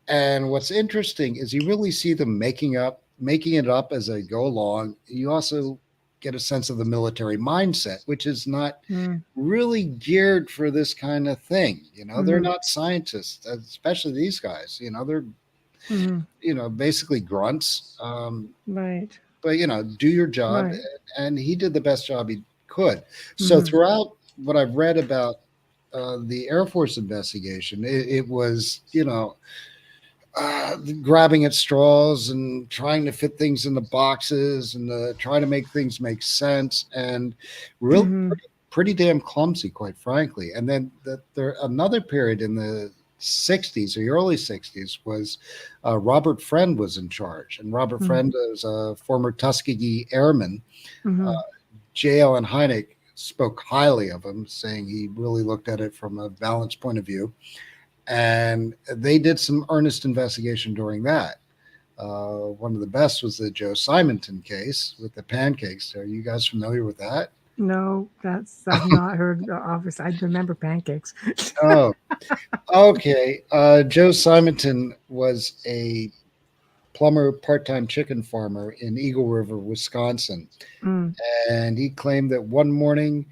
And what's interesting is you really see them making it up as they go along. You also get a sense of the military mindset, which is not Mm. really geared for this kind of thing. They're Mhm. not scientists, especially these guys. They're Mhm. basically grunts. Right. But do your job. Right. And he did the best job he could. So throughout what I've read about the Air Force investigation, it was grabbing at straws and trying to fit things into boxes and try to make things make sense, and real pretty damn clumsy, quite frankly. And then another period in the 60s, the early 60s, was Robert Friend was in charge. And Robert Friend is a former Tuskegee airman. J. Allen Hynek spoke highly of him, saying he really looked at it from a balanced point of view. And they did some earnest investigation during that. One of the best was the Joe Simonton case with the pancakes. Are you guys familiar with that? No, I've not heard of this. I remember pancakes. Oh, okay. Joe Simonton was a plumber, part-time chicken farmer in Eagle River, Wisconsin. And he claimed that one morning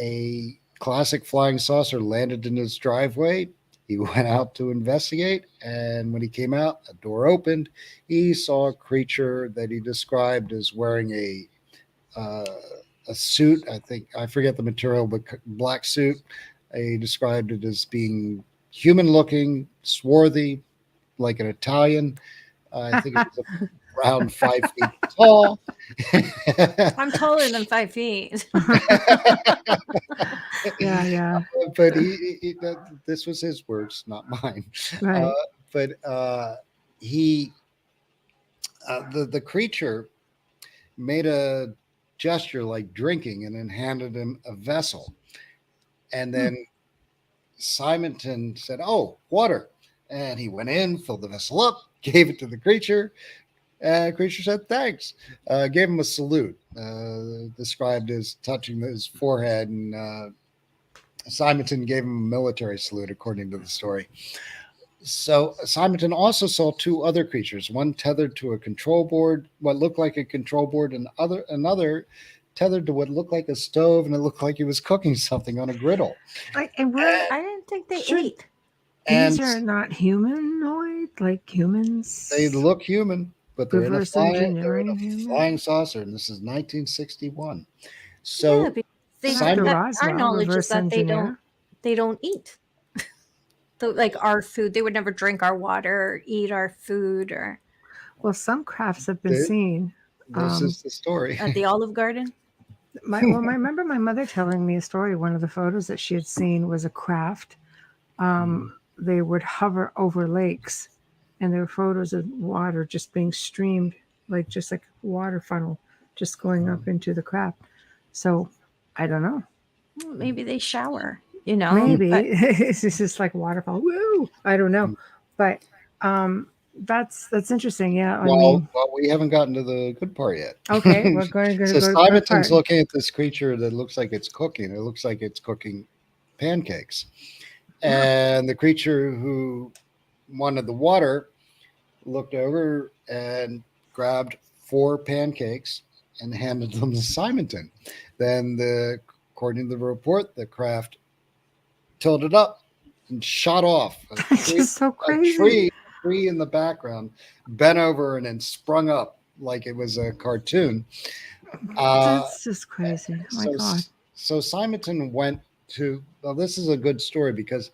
a classic flying saucer landed in his driveway. He went out to investigate, and when he came out, a door opened. He saw a creature that he described as wearing a suit. I forget the material, but black suit. He described it as being human-looking, swarthy, like an Italian. I think it was around 5 feet tall. I'm taller than 5 feet. Yeah. But this was his words, not mine. Right. But he, the creature made a gesture like drinking and then handed him a vessel. And then Simonton said, "Oh, water." And he went in, filled the vessel up, gave it to the creature. The creature said, "Thanks." Gave him a salute, described as touching his forehead. And Simonton gave him a military salute, according to the story. So Simonton also saw two other creatures, one tethered to a control board, what looked like a control board, and another tethered to what looked like a stove, and it looked like he was cooking something on a griddle. I didn't think they ate. These are not humanoid, like humans. They look human, but they're in a engineering flying saucer, and this is 1961. So our knowledge is that they don't eat. So, like our food, they would never drink our water or eat our food. Or well, some crafts have been seen. This is the story at the Olive Garden. I remember my mother telling me a story. One of the photos that she had seen was a craft. They would hover over lakes, and there were photos of water just being streamed, just like a water funnel, just going up into the craft. So I don't know. Well, maybe they shower. Maybe it's just like waterfall. Woo! I don't know, but that's interesting. Yeah. Well, we haven't gotten to the good part yet. Okay, we're going to so go to Simonton's looking at this creature that looks like it's cooking. It looks like it's cooking pancakes, and the creature who wanted the water looked over and grabbed 4 pancakes and handed them to Simonton. Then, according to the report, the craft tilted up and shot off. So crazy. A tree in the background bent over and then sprung up like it was a cartoon. That's just crazy. Oh my God. So Simonton went to, well, this is a good story because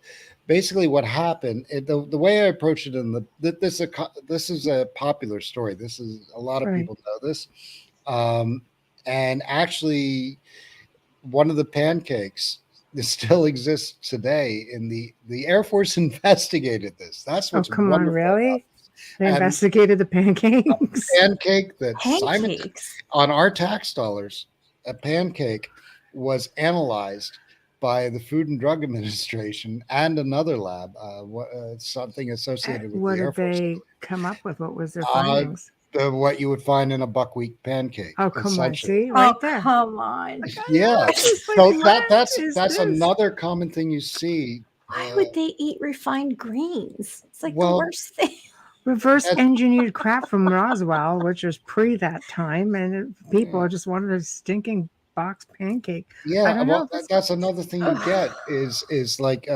basically what happened, the way I approached it this is a popular story. This is a lot of people know this. And actually one of the pancakes that still exists today in the Air Force investigated this. That's what's wonderful. On, really? They investigated the pancakes. A pancake that Simon, on our tax dollars, a pancake was analyzed by the Food and Drug Administration and another lab, something associated with the Air Force. What did they come up with? What was their findings? What you would find in a buckwheat pancake. Oh, come on. See, right there. Come on. Yeah. So that's another common thing you see. Why would they eat refined greens? It's like the worst thing. Reverse engineered crap from Roswell, which was pre that time, and people just wanted a stinking box pancake. Yeah, well, that's another thing you get is like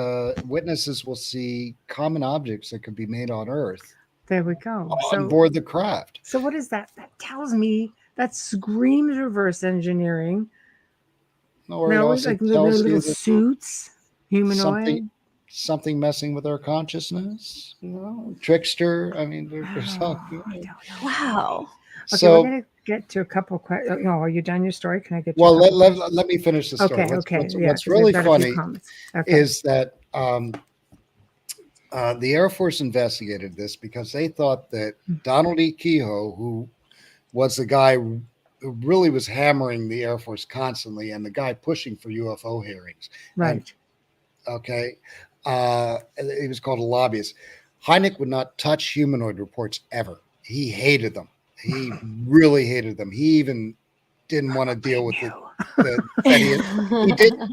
witnesses will see common objects that could be made on Earth. There we go. On board the craft. So what is that? That tells me that screams reverse engineering. Or it also like tells little suits, humanoid. Something messing with our consciousness, trickster. I mean, there's wow. Okay, so we're gonna get to a couple questions. Are you done your story? Can I get? Well, let me finish the story. Okay. What's really funny is that the Air Force investigated this because they thought that Donald E. Kehoe, who was the guy who really was hammering the Air Force constantly and the guy pushing for UFO hearings. Right. He was called a lobbyist. Hynek would not touch humanoid reports ever. He hated them. He really hated them. He even didn't want to deal with Betty. He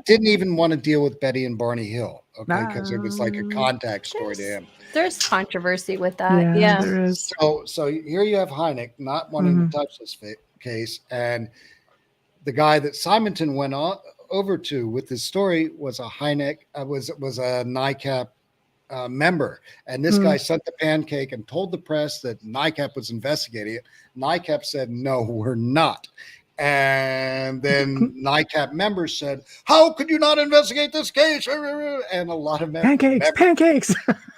didn't even want to deal with Betty and Barney Hill, because it was like a contact story to him. There's controversy with that. Yeah. There is. So here you have Hynek not wanting to touch this case, and the guy that Simonton went over to with his story was a Hynek, was a NICAP member, and this guy sent the pancake and told the press that NICAP was investigating it. NICAP said, "No, we're not." And then NICAP members said, "How could you not investigate this case?" And a lot of pancakes.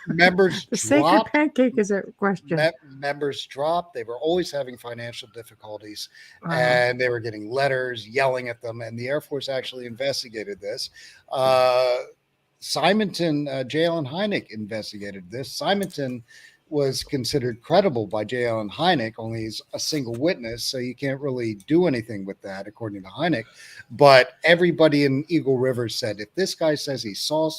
members The sacred dropped. pancake is a question. Members dropped. They were always having financial difficulties, and they were getting letters yelling at them. And the Air Force actually investigated this. Simonton, J. Allen Hynek investigated this. Simonton was considered credible by J. Allen Hynek, only he's a single witness, so you can't really do anything with that, according to Hynek. But everybody in Eagle River said, if this guy says he saw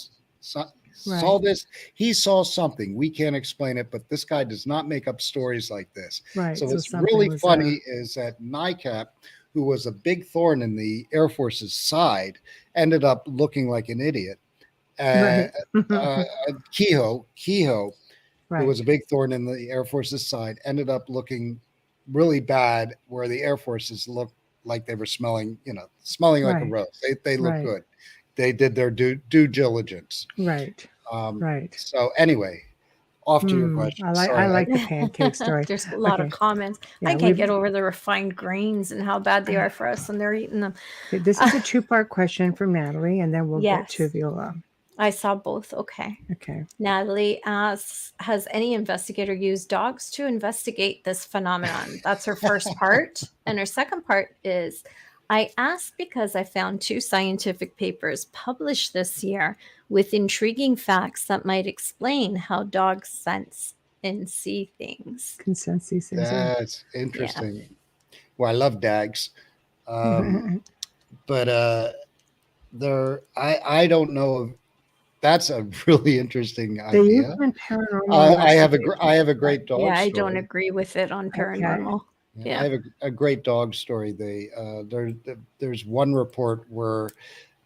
this, he saw something. We can't explain it, but this guy does not make up stories like this. Right. So what's really funny is that NICAP, who was a big thorn in the Air Force's side, ended up looking like an idiot. Kehoe, who was a big thorn in the Air Force's side, ended up looking really bad, where the Air Forces looked like they were smelling like a rose. They look good. They did their due diligence. Right. So anyway, off to your question. I like the pancake story. There's a lot of comments. I can't get over the refined grains and how bad they are for us, and they're eating them. Okay, this is a two-part question from Natalie, and then we'll get to Viola. I saw both. Okay. Natalie asks, has any investigator used dogs to investigate this phenomenon? That's her first part. And her second part is, I asked because I found 2 scientific papers published this year with intriguing facts that might explain how dogs sense and see things. That's interesting. Yeah. Well, I love dogs. But I don't know. That's a really interesting idea. I have a great dog story. I don't agree with it on paranormal. I have a great dog story. There's one report where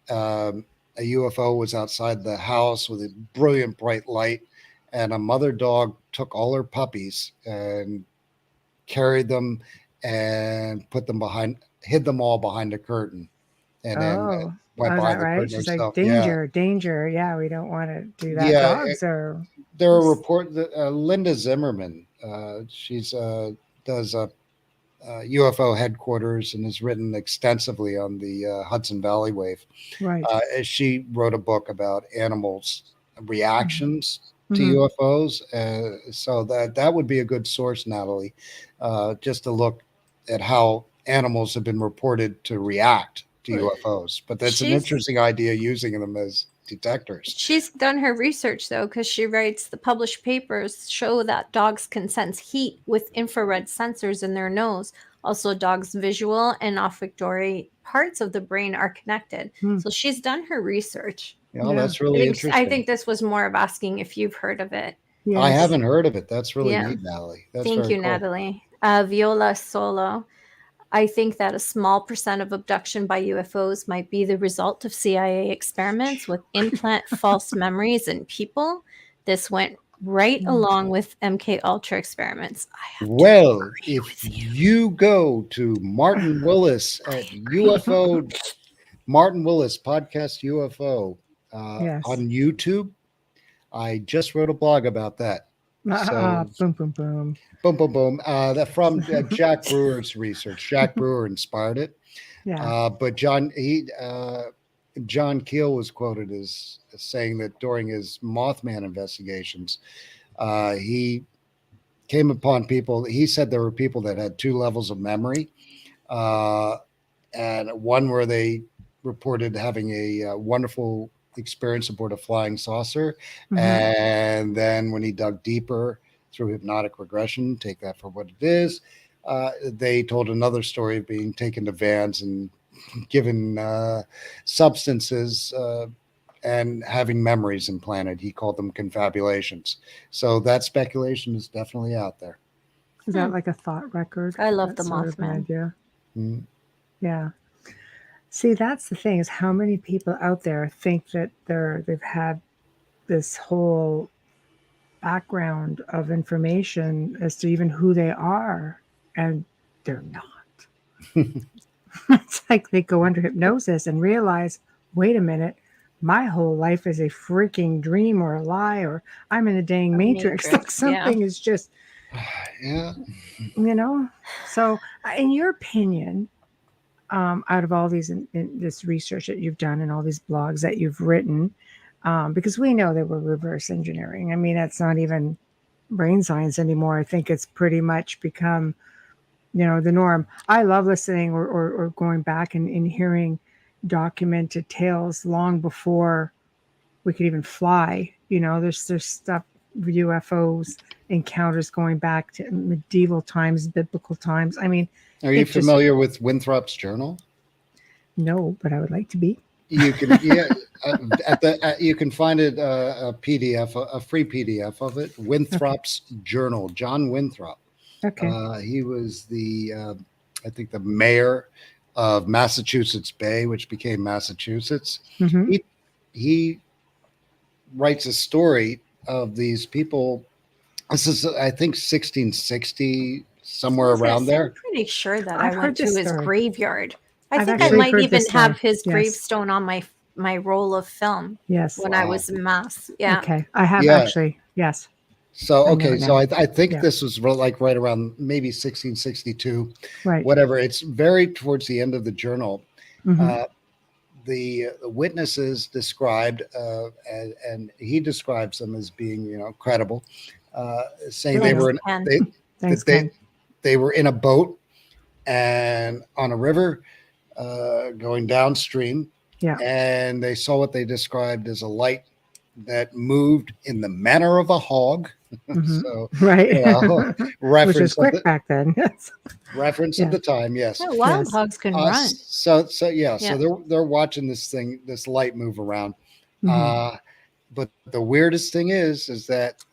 a UFO was outside the house with a brilliant bright light, and a mother dog took all her puppies and carried them and hid them all behind a curtain, and then went by the curtain She's herself. Like, danger. Yeah, we don't want to do that. Dogs are. There are reports that Linda Zimmerman, she's does a UFO headquarters and has written extensively on the Hudson Valley Wave. Right. She wrote a book about animals' reactions to UFOs. So that would be a good source, Natalie, just to look at how animals have been reported to react to UFOs. But that's an interesting idea, using them as detectors. She's done her research, though, because she writes the published papers show that dogs can sense heat with infrared sensors in their nose. Also, dogs' visual and olfactory parts of the brain are connected. So she's done her research. That's really interesting. I think this was more of asking if you've heard of it. Yes. I haven't heard of it. That's really neat, Natalie. Thank you, cool. Natalie. Viola Solo. I think that a small percent of abduction by UFOs might be the result of CIA experiments with implant false memories in people. This went right along with MK Ultra experiments. If you go to Martin Willis at UFO, Martin Willis Podcast UFO on YouTube, I just wrote a blog about that. Boom, boom, boom. Boom, boom, boom. That from Jack Brewer's research. Jack Brewer inspired it. But John Keel was quoted as saying that during his Mothman investigations, he came upon people. He said there were people that had 2 levels of memory, and one where they reported having a wonderful experience aboard a flying saucer. And then when he dug deeper through hypnotic regression, take that for what it is, they told another story of being taken to vans and given substances and having memories implanted. He called them confabulations. So that speculation is definitely out there. Is that like a thought record? I love the Mothman. Yeah. See, that's the thing, is how many people out there think that they've had this whole background of information as to even who they are, and they're not. It's like they go under hypnosis and realize, wait a minute, my whole life is a freaking dream or a lie, or I'm in the dang matrix. Like something is just, yeah. So in your opinion, out of all these in this research that you've done and all these blogs that you've written, because we know that we're reverse engineering. I mean, that's not even brain science anymore. I think it's pretty much become, the norm. I love listening or going back and hearing documented tales long before we could even fly. There's stuff, UFOs encounters going back to medieval times, biblical times. I mean, are you familiar with Winthrop's journal? No, but I would like to be. You can, you can find it a PDF, a free PDF of it. Winthrop's journal, John Winthrop. Okay. He was I think the mayor of Massachusetts Bay, which became Massachusetts. Mm-hmm. He writes a story of these people. This is, I think, 1660, somewhere around there. I'm pretty sure that I've I went to heard this his story. graveyard. I I've think I actually might heard even this have one. his Yes. gravestone on my roll of film Yes. when I was in Mass. Yeah. Okay. I have Yeah. actually. Yes. So, I know okay. it So now. I think Yeah. this was like right around maybe 1662, Right. whatever. It's very towards the end of the journal. Mhm. The witnesses described, and he describes them as being, credible, saying they Thanks, were Ken. Thanks, they, Ken. they were in a boat and on a river going downstream, Yeah. and they saw what they described as a light that moved in the manner of a hog. Mhm. So, Right. Which reference was of quick the, back then. Yes. reference Yeah. of the time, yes. Yeah, wild Yes. hogs can run. So Yeah. they're watching this light move around. Mhm. But the weirdest thing is that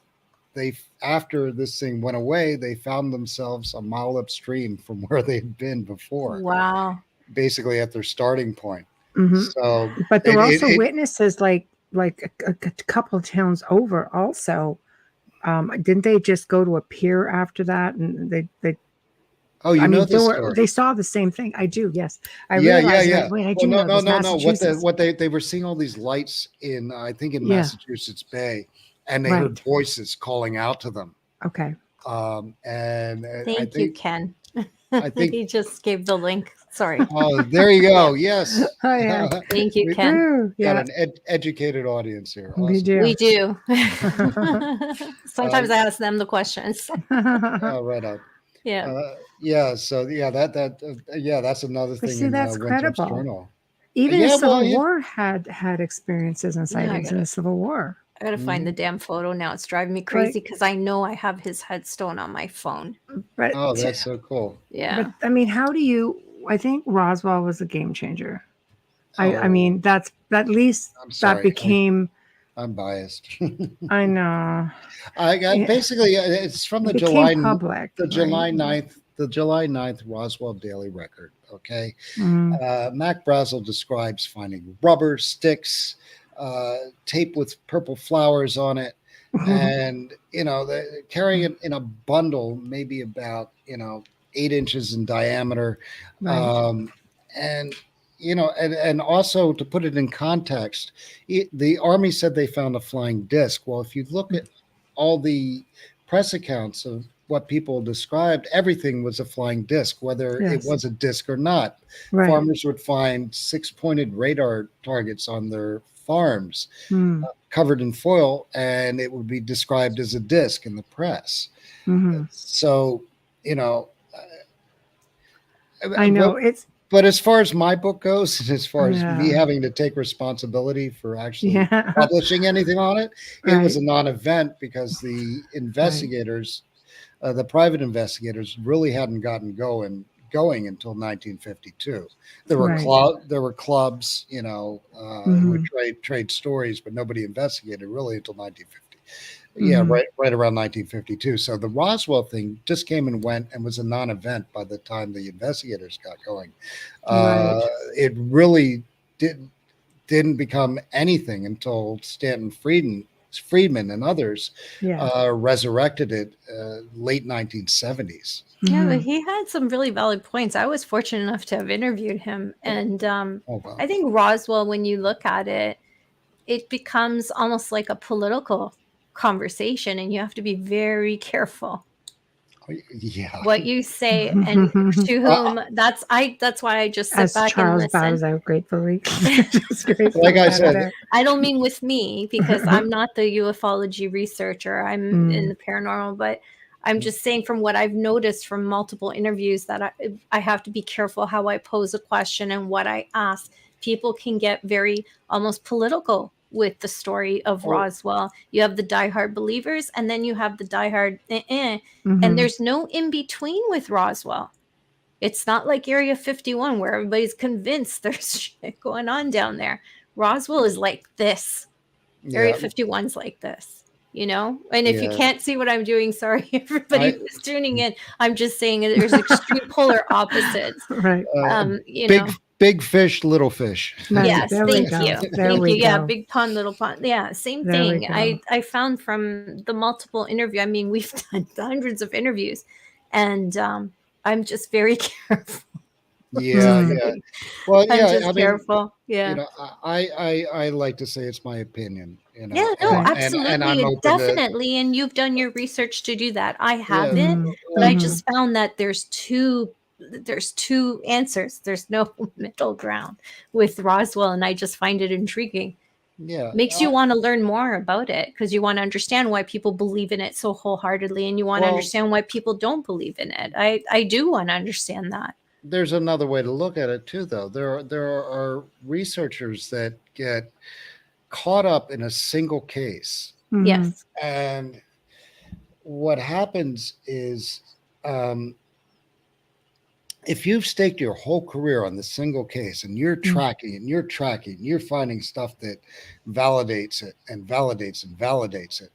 after this thing went away, they found themselves a mile upstream from where they'd been before, Wow. basically at their starting point. Mhm. So, But there were it- also it- witnesses like a couple of towns over also. Didn't they just go to a pier after that? And they oh, you I know mean, the story. they saw the same thing. I do. Yes. I Yeah. realized that. Wait, I do know this. No. Massachusetts. What they were seeing all these lights in, I think in Yeah. Massachusetts Bay, and they Right. heard voices calling out to them. Okay. And I Thank you, think, Ken. I think, He just gave the link. Sorry. oh, there you go. Yes. Oh yeah. Thank you, We Ken. Ooh, got yeah. an educated audience here. We Awesome. do. We do. Sometimes I ask them the questions. Oh, right on. Yeah. Yeah. So that's another But thing see, in that's Winthrop's credible. journal. Even the Yeah, Civil well, War had experiences and Yeah, I sightings in gotta- the Civil War. I gotta find the damn photo now. It's driving me crazy because I know I have his headstone on my phone. But Oh, that's so cool. Yeah. but I mean, how do you? I think Roswell was a game changer. I Oh, mean, that's at least I'm that sorry. became. I'm biased. I know. I got Yeah. basically it's from the It became July public. the right? July 9th, the July 9th Roswell Daily Record. Okay. Mhm. Mac Brazel describes finding rubber sticks, tape with purple flowers on it, and carrying it in a bundle, maybe about 8 inches in diameter, Right. and and also to put it in context, the Army said they found a flying disc. Well, if you look at all the press accounts of what people described, everything was a flying disc, whether it Yes. was a disc or not. Right. Farmers would find 6-pointed radar targets on their farms Mm. covered in foil, and it would be described as a disc in the press. Mhm. So, I know it's. but as far as my book goes, and as far as me Yeah. having to take responsibility for actually Yeah. publishing anything on it, it was a Right. non-event because the investigators, the private investigators, really hadn't gotten going until 1952. There were Right. there were clubs, who would trade stories, but nobody investigated really until 1950. Yeah, Mhm. right around 1952. So the Roswell thing just came and went and was a non-event by the time the investigators got going. Right. It really didn't become anything until Stanton Friedman and others Yeah. resurrected it late 1970s. Yeah, but Mhm. he had some really valid points. I was fortunate enough to have interviewed him. And Oh, wow. I think Roswell, when you look at it, it becomes almost like a political conversation, and you have to be very careful. Yeah. what you say and to whom. That's why I just sit As back and Charles listen. bows out gratefully. Just gratefully Like I out of said, there. I don't mean with me, because I'm not the ufology researcher. I'm in the paranormal, but I'm just saying from what I've noticed from multiple interviews that I have to be careful how I pose a question and what I ask. People can get very almost political with the story of Roswell. You have the diehard believers, and then you have the diehard and there's no in between with Roswell. It's not like Area 51 where everybody's convinced there's shit going on down there. Roswell is like this. Area 51's like this, you know? And if you can't see what I'm doing, sorry, everybody who's tuning in. I'm just saying there's extreme polar opposites. Right. You big know. big fish, little fish. Nice. Yes, There we thank go. you. There Thank we you. Yeah, go. big pond, little pond. Yeah, same There we thing. go. I found from the multiple interview. I mean, we've done hundreds of interviews, and I'm just very careful. Yeah, yeah. Well, I'm yeah. just I mean, careful. Yeah. you know, I like to say it's my opinion. You know, Yeah, no, Right. and I'm absolutely, open definitely. And you've done your research to do that. I Yeah, haven't, but I just found that there's two answers. There's no middle ground with Roswell, and I just find it intriguing. yeah. Makes you want to learn more about it because you want to understand why people believe in it so wholeheartedly, and you want to Well- understand why people don't believe in it. I do want to understand that. There's another way to look at it too, though. There are researchers that get caught up in a single case, Yes. and what happens is, if you've staked your whole career on the single case and you're tracking and you're finding stuff that validates it and validates and validates it,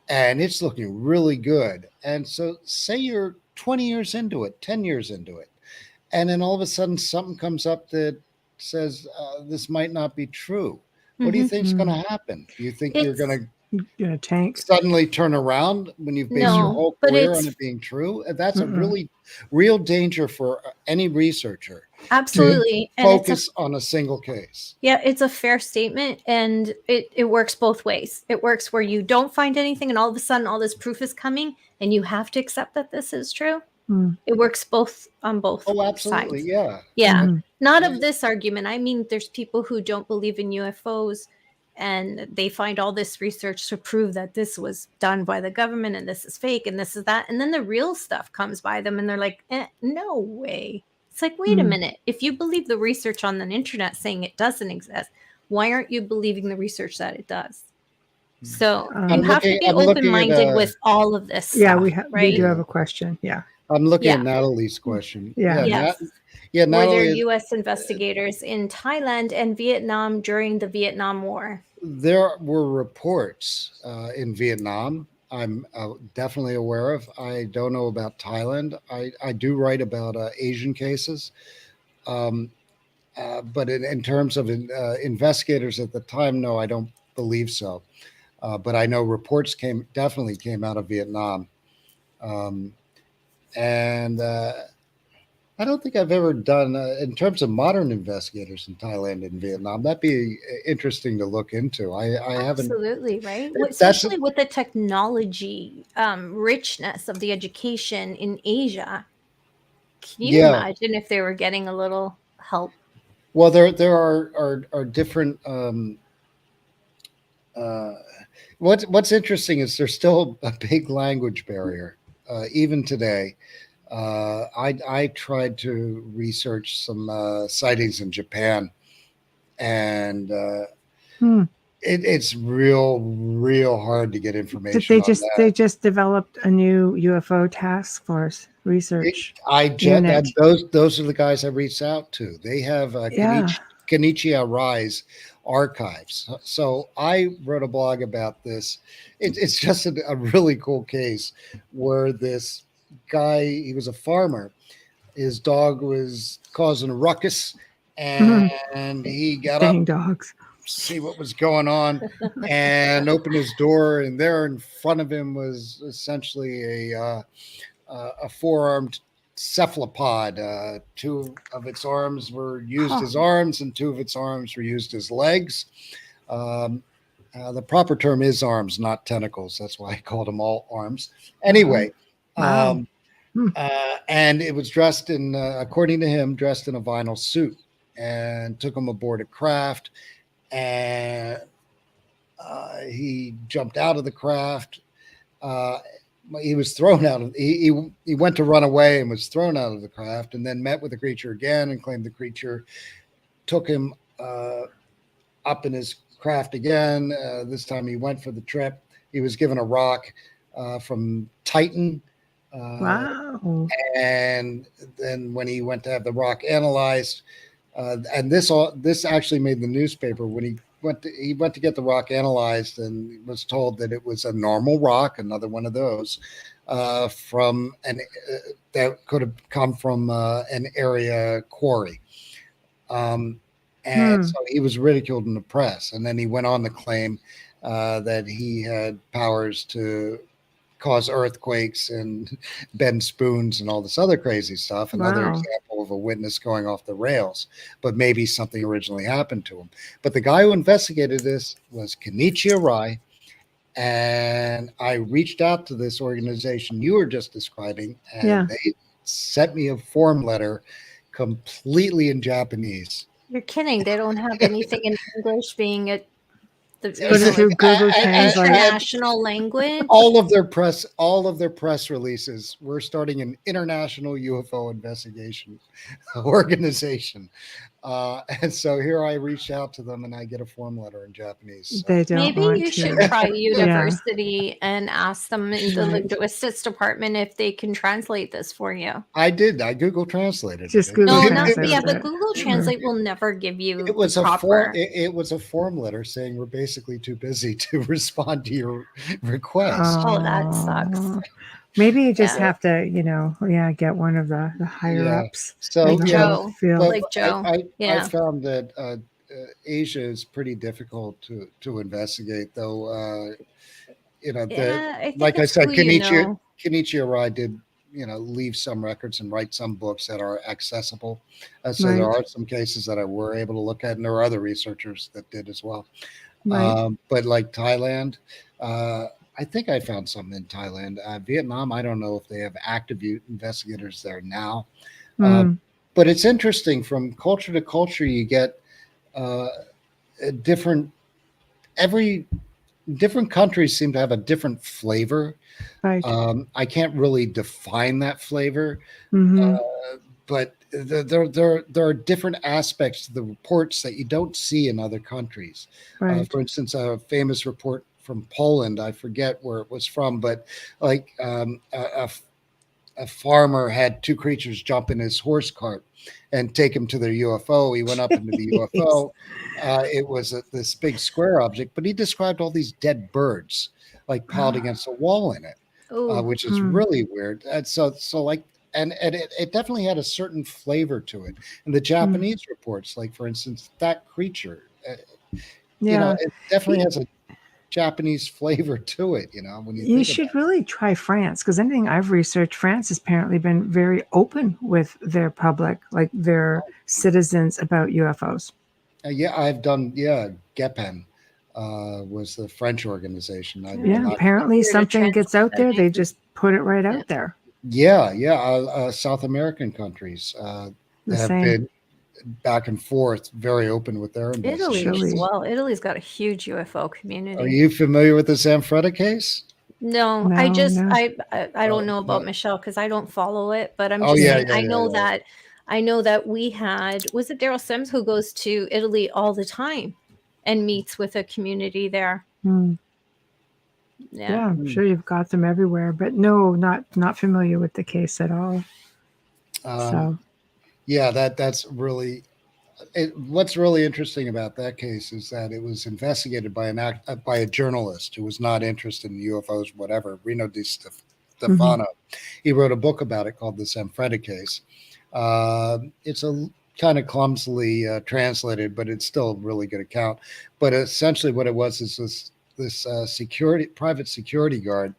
and it's looking really good. And so say you're 20 years into it, 10 years into it, and then all of a sudden something comes up that says this might not be true. What do you think is going to happen? Do you think you're going to tank. suddenly turn around when you've based your whole career on it being true? That's a really real danger for any researcher. Absolutely. To focus on a single case. Yeah, it's a fair statement, and it works both ways. It works where you don't find anything and all of a sudden all this proof is coming and you have to accept that this is true. It works both on both absolutely, sides. Yeah. Yeah. Not of this argument. I mean, there's people who don't believe in UFOs and they find all this research to prove that this was done by the government and this is fake and this is that. And then the real stuff comes by them and they're like, no way. It's like, wait a minute. If you believe the research on the internet saying it doesn't exist, why aren't you believing the research that it does? So you have to be open-minded with all of this stuff, right? We do have a question. Yeah. I'm looking at Natalie's question. Yes. Natalie, were there U.S. investigators in Thailand and Vietnam during the Vietnam War? There were reports in Vietnam. I'm definitely aware of. I don't know about Thailand. I do write about Asian cases. But in terms of investigators at the time, no, I don't believe so. But I know reports definitely came out of Vietnam. And I don't think I've ever done, in terms of modern investigators in Thailand and Vietnam, that'd be interesting to look into. I haven't. Absolutely, right? Especially with the technology richness of the education in Asia. Can you imagine if they were getting a little help? Well, there are different. What's interesting is there's still a big language barrier, even today. I tried to research some sightings in Japan, and it's real hard to get information. They just developed a new UFO task force research. Those are the guys I reached out to. They have Kenichiwa Rise archives. So I wrote a blog about this. It's just a really cool case where this guy, he was a farmer. His dog was causing a ruckus, and he got up dogs. See what was going on and opened his door, and there in front of him was essentially a four-armed cephalopod. Two of its arms were used as arms, and two of its arms were used as legs. The proper term is arms, not tentacles. That's why I called them all arms. Anyway, And it was dressed in, according to him, dressed in a vinyl suit, and took him aboard a craft. And he jumped out of the craft. He was thrown out of. He went to run away and was thrown out of the craft, and then met with the creature again and claimed the creature took him up in his craft again. This time he went for the trip. He was given a rock from Titan. Wow. And then when he went to have the rock analyzed, and this actually made the newspaper when he went to get the rock analyzed, and was told that it was a normal rock, another one of those, from that could have come from an area quarry. And so he was ridiculed in the press. And then he went on to claim that he had powers to cause earthquakes and bend spoons and all this other crazy stuff. Another example of a witness going off the rails, but maybe something originally happened to him. But the guy who investigated this was Kenichi Arai. And I reached out to this organization you were just describing, and they sent me a form letter completely in Japanese. You're kidding. They don't have anything in English being a through Google Translate. International language. All of their press releases. We're starting an international UFO investigation organization. And so here I reached out to them, and I get a form letter in Japanese. So. They don't. Maybe you should try university and ask them in the linguistics department if they can translate this for you. I did. I Google translated. Just Google Translate. But Google Translate will never give you. It was it was a form letter saying we're basically too busy to respond to your request. Oh, that sucks. Maybe you just have to, get one of the higher ups. So like Joe. I found that Asia is pretty difficult to investigate, though. Like I said, Kenichi Arai did, leave some records and write some books that are accessible. So there are some cases that I were able to look at, and there are other researchers that did as well. Right. But like Thailand, I think I found something in Thailand. Vietnam, I don't know if they have active investigators there now. But it's interesting. From culture to culture, you get different countries seem to have a different flavor. Right. I can't really define that flavor, but there are different aspects to the reports that you don't see in other countries. Right. For instance, a famous report from Poland, I forget where it was from, but like a farmer had two creatures jump in his horse cart and take him to their UFO. He went up into the UFO. It was this big square object, but he described all these dead birds like piled against a wall in it, which is really weird. And so like, and it definitely had a certain flavor to it. And the Japanese reports, like for instance, that creature, it definitely has a Japanese flavor to it, when you should really try France, because anything I've researched, France has apparently been very open with their public, like their citizens, about UFOs. I've done. GEPEN was the French organization. Apparently something gets out there, they just put it right out there. South American countries have been back and forth, very open with their investigations. Italy as well. Italy's got a huge UFO community. Are you familiar with the Sanfretta case? No, I don't know about Michelle because I don't follow it, but I'm just saying I know that we had, was it Daryl Sims who goes to Italy all the time and meets with a community there? Yeah, I'm sure you've got them everywhere, but no, not familiar with the case at all. That's really what's really interesting about that case is that it was investigated by a journalist who was not interested in UFOs, whatever. Rino Di Stefano. He wrote a book about it called the Sanfretta case. It's a kind of clumsily translated, but it's still a really good account. But essentially, what it was is this private security guard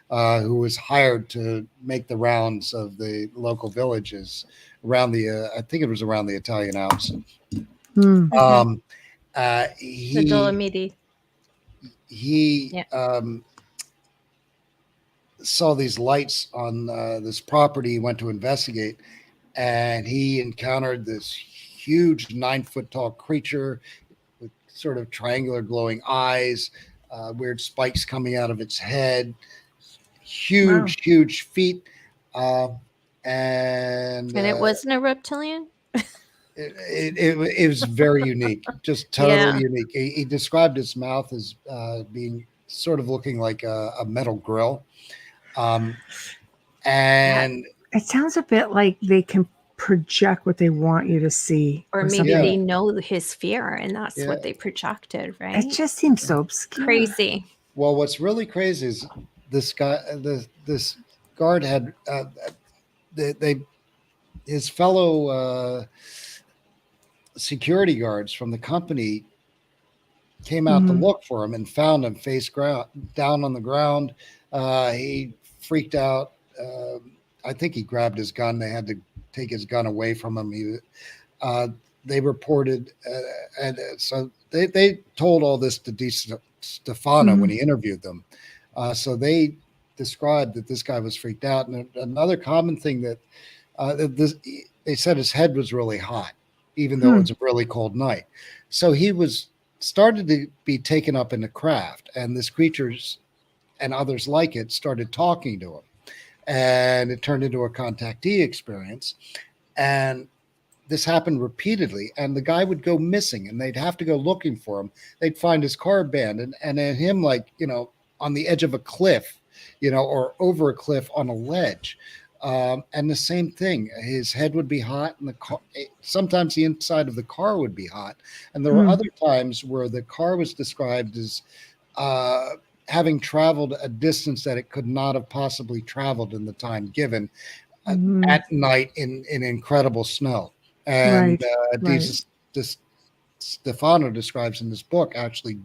who was hired to make the rounds of the local villages around I think it was around the Italian Alps. The Dolomiti. saw these lights on this property. He went to investigate, and he encountered this huge 9-foot tall creature with sort of triangular glowing eyes, weird spikes coming out of its head, huge feet. And it wasn't a reptilian? It was very unique, just totally unique. He described his mouth as being sort of looking like a metal grill. And it sounds a bit like they can project what they want you to see. Or maybe they know his fear and that's what they projected, right? It just seems so obscure. Crazy. Well, what's really crazy is this guy, this guard had, his fellow security guards from the company came out to look for him and found him face down on the ground. He freaked out. I think he grabbed his gun. They had to take his gun away from him. They reported, and so they told all this to Di Stefano when he interviewed them. So they described that this guy was freaked out. And another common thing that they said his head was really hot, even though it was a really cold night. So he started to be taken up in the craft, and this creatures and others like it started talking to him, and it turned into a contactee experience. And this happened repeatedly, and the guy would go missing, and they'd have to go looking for him. They'd find his car abandoned, and then him, like, on the edge of a cliff, or over a cliff on a ledge. And the same thing, his head would be hot, and sometimes the inside of the car would be hot. And there were other times where the car was described as having traveled a distance that it could not have possibly traveled in the time given at night in incredible snow. And Stefano describes in this book actually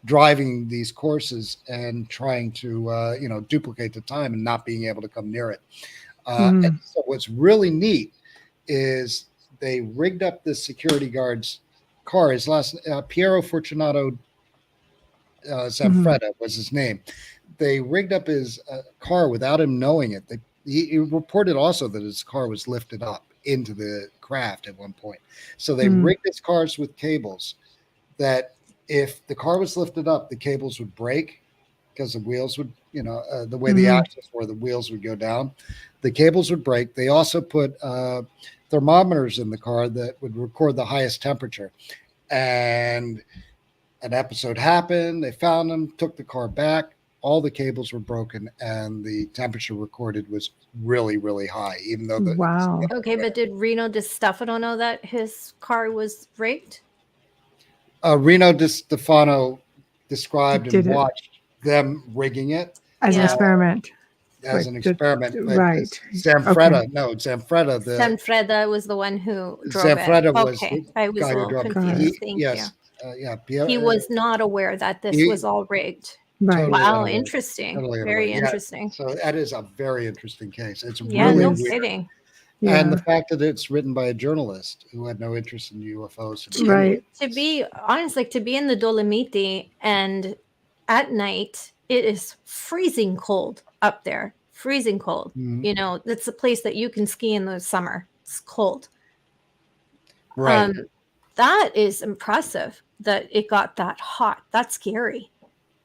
driving these courses and trying to duplicate the time and not being able to come near it. And so what's really neat is they rigged up the security guard's car. His last Piero Fortunato Zanfretta was his name. They rigged up his car without him knowing it. He reported also that his car was lifted up into the craft at one point. So they rigged his cars with cables that if the car was lifted up, the cables would break because the wheels would, the way the axles were, the wheels would go down. The cables would break. They also put thermometers in the car that would record the highest temperature. And an episode happened. They found them, took the car back. All the cables were broken, and the temperature recorded was really, really high, even though Okay, but did Reno Di Stefano know that his car was rigged? Reno Di Stefano described and watched them rigging it as an experiment. As an experiment, right? Zanfretta, Zanfretta. Zanfretta was the one who drove Zanfretta it. was I was a little confused. Thank you. He was not aware that this was all rigged. Right. Totally wow, interesting. Totally very interesting. So that is a very interesting case. It's really no weird. kidding. And the fact that it's written by a journalist who had no interest in UFOs. To be honest, like to be in the Dolomiti and at night, it is freezing cold up there. Freezing cold. It's a place that you can ski in the summer. It's cold. Right. That is impressive that it got that hot. That's scary.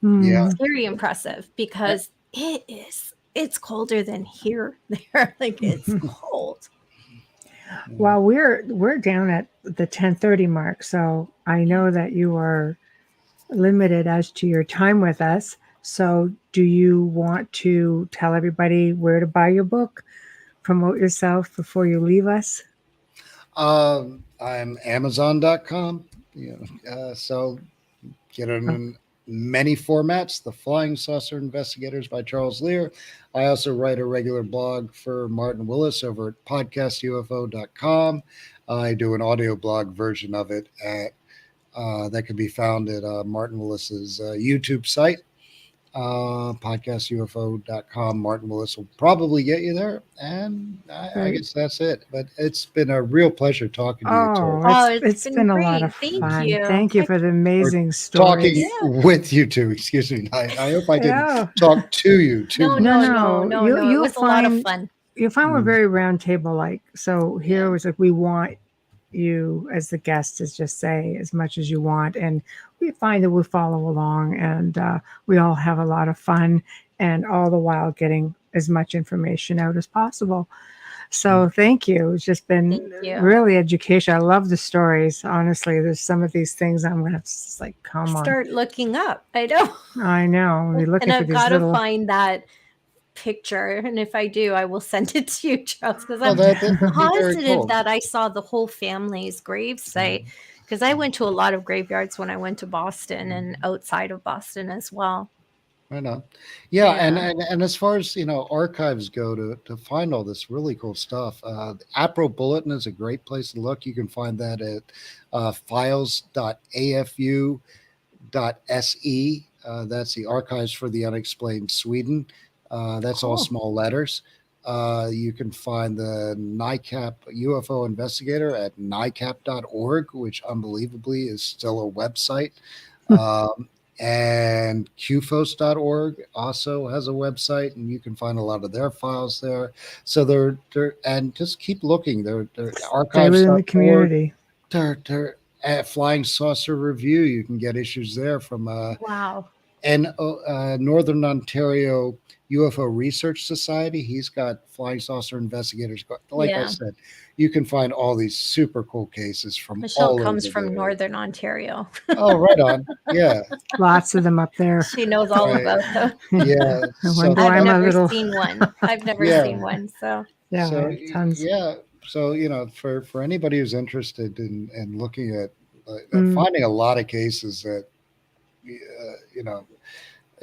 Yeah. It's very impressive because it's colder than here. There, like it's cold. Well, we're down at the 10:30 mark, so I know that you are limited as to your time with us. So, do you want to tell everybody where to buy your book, promote yourself before you leave us? I'm Amazon.com. So get it in many formats. The Flying Saucer Investigators by Charles Lear. I also write a regular blog for Martin Willis over at podcastufo.com. I do an audio blog version of it that can be found at Martin Willis's YouTube site. podcastufo.com. Martin Willis will probably get you there. And I Right. guess that's it. But it's been a real pleasure talking to you, Oh, Tori. Oh, it's been been a lot great. of Thank fun. you. Thank you for the Or amazing talking stories. Yeah. with you two. Excuse me. I hope I didn't Yeah. talk to you too No, much. no, No, no, no, no. It you'll was a lot of find fun. we're Mm. very round table like. So here Yeah. was like we want you as the guest to just say as much as you want, and we find that we follow along, and we all have a lot of fun, and all the while getting as much information out as possible. So thank you. It's just Thank been you. really educational. I love the stories. Honestly, there's some of these things I'm gonna have to just like, come on. Start looking up. I know. I know. We're looking And for I've these got to little. find that picture. And if I do, I will send it to you, Charles, because Well, I'm that'd be very positive cool. that I saw the whole family's grave site. Because I went to a lot of graveyards when I went to Boston and outside of Boston as well. I know. Yeah, Yeah. and as far as archives go to find all this really cool stuff, the APRO Bulletin is a great place to look. You can find that at files.afu.se. That's the Archives for the Unexplained Sweden. That's all Cool. small letters. You can find the NICAP UFO investigator at nicap.org, which unbelievably is still a website. And qfos.org also has a website, and you can find a lot of their files there. So they're and just keep looking. They're Stay within the archives.org. community. They're at Flying Saucer Review. You can get issues there from Wow. Northern Ontario UFO Research Society. He's got Flying Saucer investigators. Like I Yeah. said, you can find all these super cool cases from Michelle all comes over from the- Northern Ontario. Oh, right on. Yeah. Lots of them up there. She knows all Right. about them. Yeah. I So wonder I've I'm a never little. seen one. I've never Yeah. seen one. So Yeah, So tons. yeah. So for anybody who's interested in looking at Mm. finding a lot of cases that it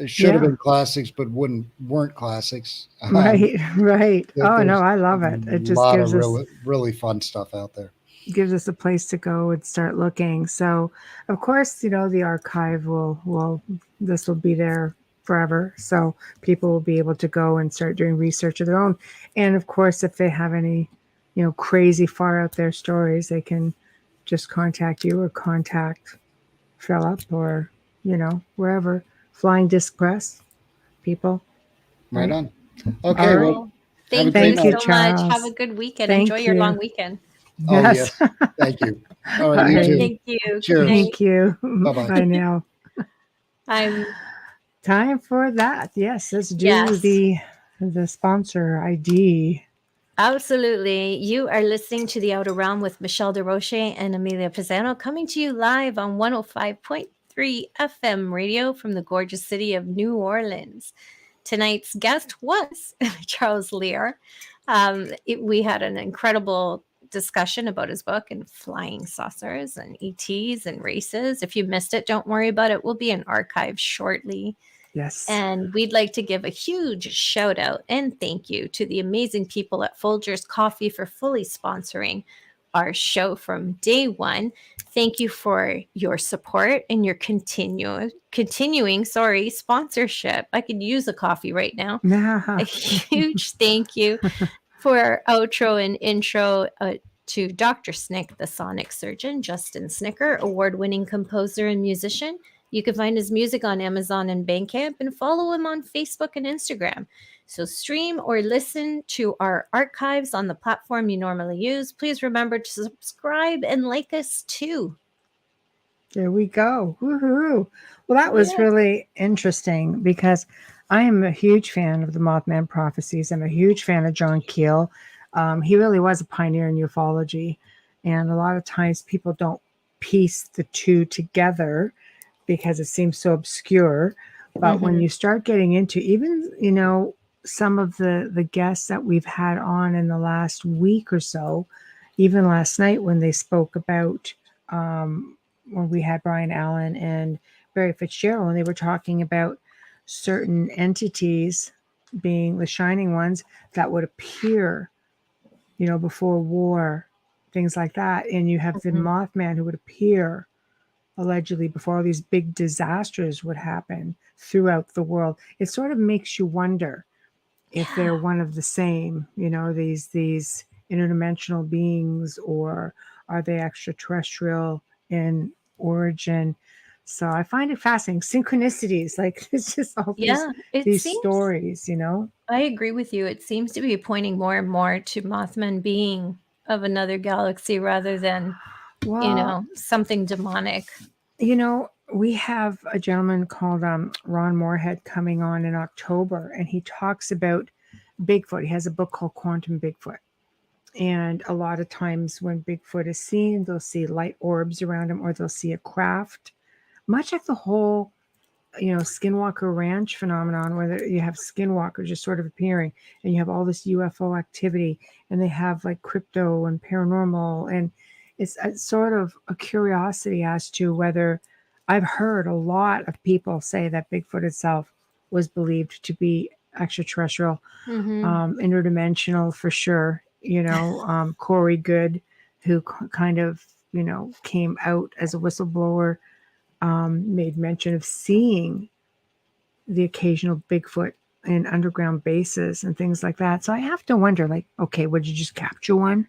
should have Yeah. been classics but weren't classics. Right, right. Oh no, There's I love it. It a just lot gives of us really fun stuff out there. a place to go and start looking. So, of course, the archive will this will be there forever. So people will be able to go and start doing research of their own. And of course, if they have any, crazy far out there stories, they can just contact you or contact Philip or wherever. Flying Disc Press people. Right Right. on. Okay. All right. Well, have a thank great you Thank you, night. so much. Have Charles. a good weekend. Thank Enjoy your you. long weekend. Oh Yes. yes. Thank you. All right. All You right. too. Thank you. Good Cheers. night. Thank you. Bye-bye. Bye now. I'm Time for that. Yes, let's do Yes. the sponsor ID. Absolutely. You are listening to The Outer Realm with Michelle DeRoche and Amelia Pisano, coming to you live on 105.3 FM radio from the gorgeous city of New Orleans. Tonight's guest was Charles Lear. We had an incredible discussion about his book and flying saucers and ETs and races. If you missed it, don't worry about it. We'll be in archive shortly. Yes. And we'd like to give a huge shout out and thank you to the amazing people at Folgers Coffee for fully sponsoring our show from day one. Thank you for your support and your continuing sponsorship. I could use a coffee right now. A huge thank you for our outro and intro to Dr. Snick, the sonic surgeon, Justin Snicker, award-winning composer and musician. You can find his music on Amazon and Bandcamp and follow him on Facebook and Instagram. So stream or listen to our archives on the platform you normally use. Please remember to subscribe and like us too. There we go. Woohoo. Well, that was really interesting because I am a huge fan of the Mothman prophecies. I'm a huge fan of John Keel. He really was a pioneer in ufology. And a lot of times people don't piece the two together because it seems so obscure. But when you start getting into even, some of the guests that we've had on in the last week or so, even last night when they spoke about when we had Brian Allen and Barry Fitzgerald, and they were talking about certain entities being the shining ones that would appear, before war, things like that. And you have the Mothman who would appear allegedly before all these big disasters would happen throughout the world. It sort of makes you wonder if they're one of the same, these interdimensional beings, or are they extraterrestrial in origin? So I find it fascinating. Synchronicities, like it's just all Yeah, it these seems stories, I agree with you. It seems to be pointing more and more to Mothman being of another galaxy rather than, Well, something demonic. we have a gentleman called Ron Moorhead coming on in October, and he talks about Bigfoot. He has a book called Quantum Bigfoot. And a lot of times when Bigfoot is seen, they'll see light orbs around him, or they'll see a craft, much like the whole, Skinwalker Ranch phenomenon, where you have skinwalkers just sort of appearing, and you have all this UFO activity, and they have like crypto and paranormal. And it's sort of a curiosity as to whether I've heard a lot of people say that Bigfoot itself was believed to be extraterrestrial, interdimensional for sure. Corey Good, who kind of, came out as a whistleblower, made mention of seeing the occasional Bigfoot in underground bases and things like that. So I have to wonder, like, okay, would you just capture one?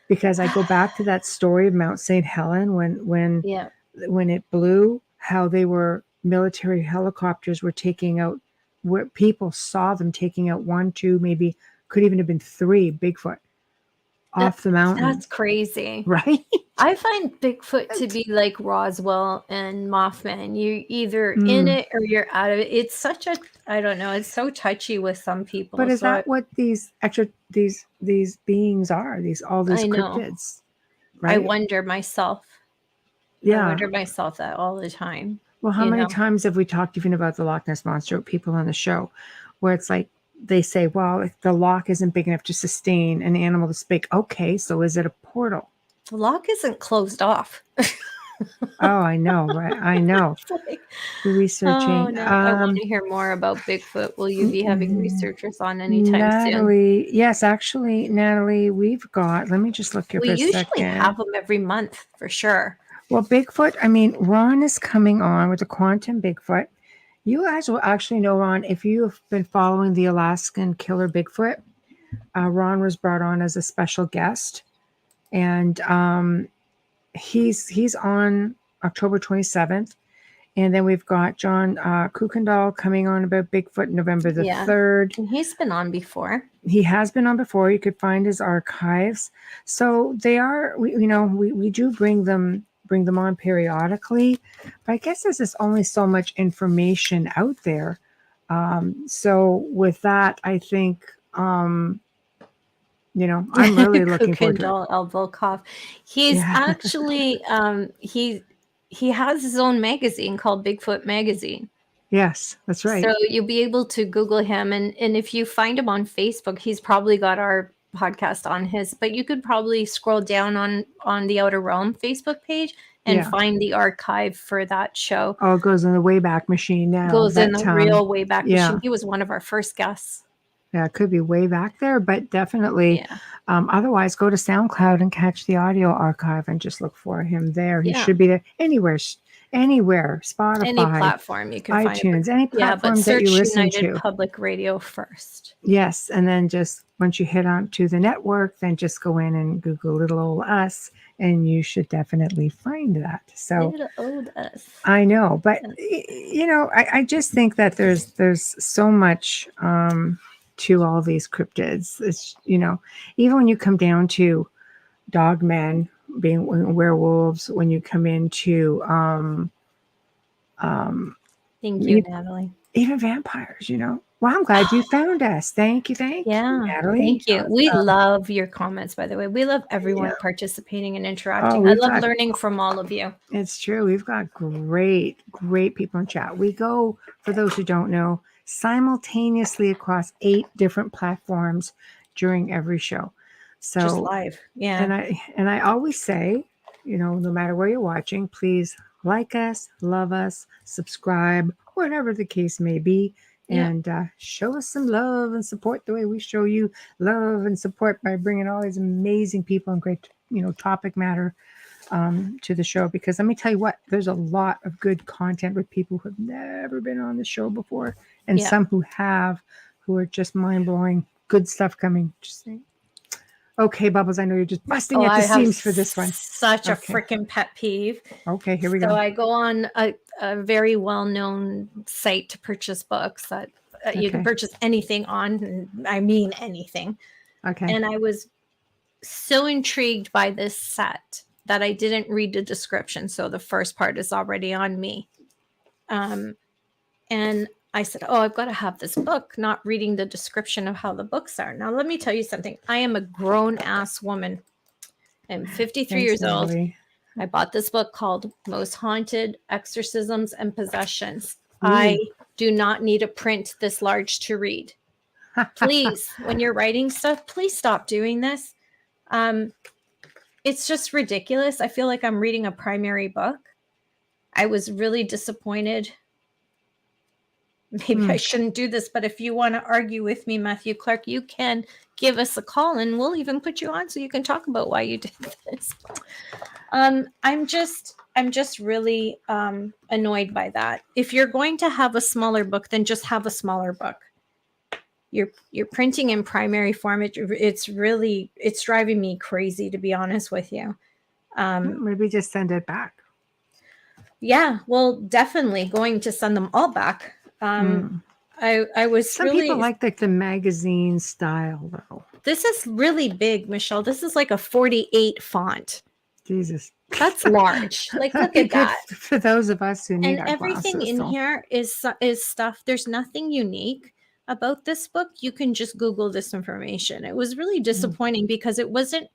Because I go back to that story of Mount St. Helen when Yeah. it blew, how they were military helicopters were taking out, where people saw them taking out 1, 2, maybe could even have been 3 Bigfoot off the mountain. That's crazy. Right? I find Bigfoot to be like Roswell and Mothman. You're either in it or you're out of it. It's such a, I don't know, it's so touchy with some people. But is that what these beings are? All these I know. cryptids, I right? wonder myself. Yeah. I wonder myself that all the time. Well, how many times have we talked even about the Loch Ness Monster with people on the show, where it's like they say, well, if the loch isn't big enough to sustain an animal this big, okay, so is it a portal? The loch isn't closed off. Oh, I know, right? I know. Like, Researching. oh no, I want to hear more about Bigfoot. Will you be having researchers on anytime Natalie, soon? Yes, actually, Natalie, we've got, let me just look here for a second. We usually have them every month for sure. Well, Bigfoot, I mean, Ron is coming on with the Quantum Bigfoot. You guys will actually know, Ron, if you have been following the Alaskan killer Bigfoot, Ron was brought on as a special guest. And he's on October 27th. And then we've got John Kuykendall coming on about Bigfoot November the 3rd. And he's been on before. He has been on before. You could find his archives. So they are, we do bring them on periodically. But I guess there's just only so much information out there. So with that, I think, I'm really looking forward to it. Elbow cough. He's actually, he has his own magazine called Bigfoot Magazine. Yes, that's right. So you'll be able to Google him. And if you find him on Facebook, he's probably got our podcast on his, but you could probably scroll down on the Outer Realm Facebook page and find the archive for that show. Oh, it goes in the Wayback Machine now. Goes in the real Wayback Machine. He was one of our first guests. Yeah, it could be way back there, but definitely. Yeah. Otherwise, go to SoundCloud and catch the audio archive and just look for him there. He should be there anywhere, Spotify, any platform you can iTunes, find. Any platform that you listen to. United Public Radio first. Yes, and then just once you hit on to the network, then just go in and Google Little Old Us, and you should definitely find that. So Little Old Us. I know, but I just think that there's so much to all these cryptids. It's even when you come down to dogmen being werewolves, when you come into thank you, Natalie. Even vampires, Well, I'm glad you found us. Thank you, Natalie. Thank you. We love your comments, by the way. We love everyone participating and interacting. I love learning from all of you. It's true. We've got great people in chat. We go, for those who don't know, simultaneously across 8 different platforms during every show. So just live. Yeah. And I always say, no matter where you're watching, please like us, love us, subscribe, whatever the case may be. And show us some love and support the way we show you love and support by bringing all these amazing people and great, topic matter to the show, because let me tell you what, there's a lot of good content with people who have never been on the show before, and Yeah. some who have, who are just mind-blowing. Good stuff coming. Just saying. Okay, Bubbles, I know you're just busting at the seams for this one. Such a Okay. freaking pet peeve. Okay, here we So go. I go on a very well-known site to purchase books that you can Okay. purchase anything on. And I mean anything. Okay. And I was so intrigued by this set that I didn't read the description. So the first part is already on me. And I said, oh, I've got to have this book, not reading the description of how the books are. Now, let me tell you something. I am a grown-ass woman. I'm 53 Thanks, years old. Natalie. I bought this book called Most Haunted Exorcisms and Possessions. Ooh. I do not need a print this large to read. Please, when you're writing stuff, please stop doing this. It's just ridiculous. I feel like I'm reading a primary book. I was really disappointed. Maybe I shouldn't do this, but if you want to argue with me, Matthew Clark, you can give us a call and we'll even put you on so you can talk about why you did this. I'm just really annoyed by that. If you're going to have a smaller book, then just have a smaller book. You're printing in primary form. It's driving me crazy, to be honest with you. Maybe just send it back. Yeah, well, definitely going to send them all back. I was Some really, people like the magazine style though. This is really big, Michelle. This is like a 48 font. Jesus. That's large. Like, look at that. For those of us who need And our everything glasses, in so. here is stuff. There's nothing unique about this book. You can just Google this information. It was really disappointing because it wasn't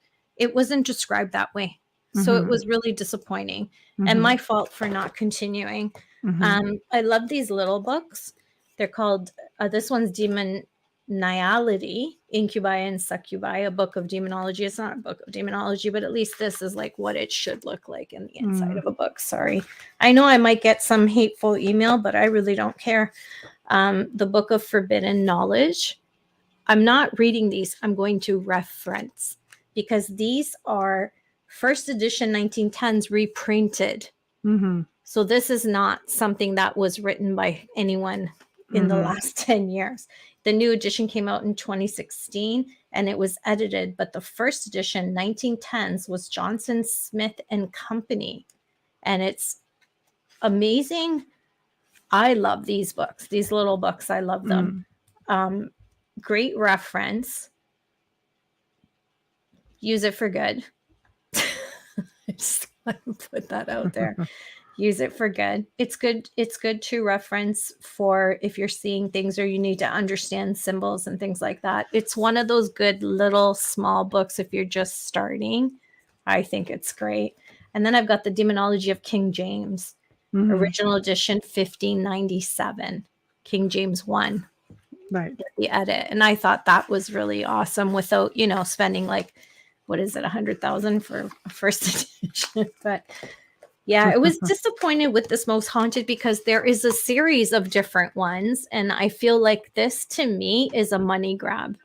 described that way. So it was really disappointing and my fault for not continuing. I love these little books. They're called, this one's Demoniality, Incubi and Succubi, a book of demonology. It's not a book of demonology, but at least this is like what it should look like in the inside of a book. Sorry. I know I might get some hateful email, but I really don't care. The Book of Forbidden Knowledge. I'm not reading these. I'm going to reference because these are first edition 1910s reprinted. So this is not something that was written by anyone in the last 10 years. The new edition came out in 2016 and it was edited, but the first edition 1910s was Johnson Smith and Company. And it's amazing. I love these books, these little books. I love them. Great reference. Use it for good. I just want to put that out there. Use it for good. It's good. It's good to reference for if you're seeing things or you need to understand symbols and things like that. It's one of those good little small books if you're just starting. I think it's great. And then I've got the Demonology of King James, original edition 1597, King James 1. Right. The edit. And I thought that was really awesome without, spending like, what is it, 100,000 for a first edition. But yeah, I was disappointed with this Most Haunted because there is a series of different ones. And I feel like this to me is a money grab.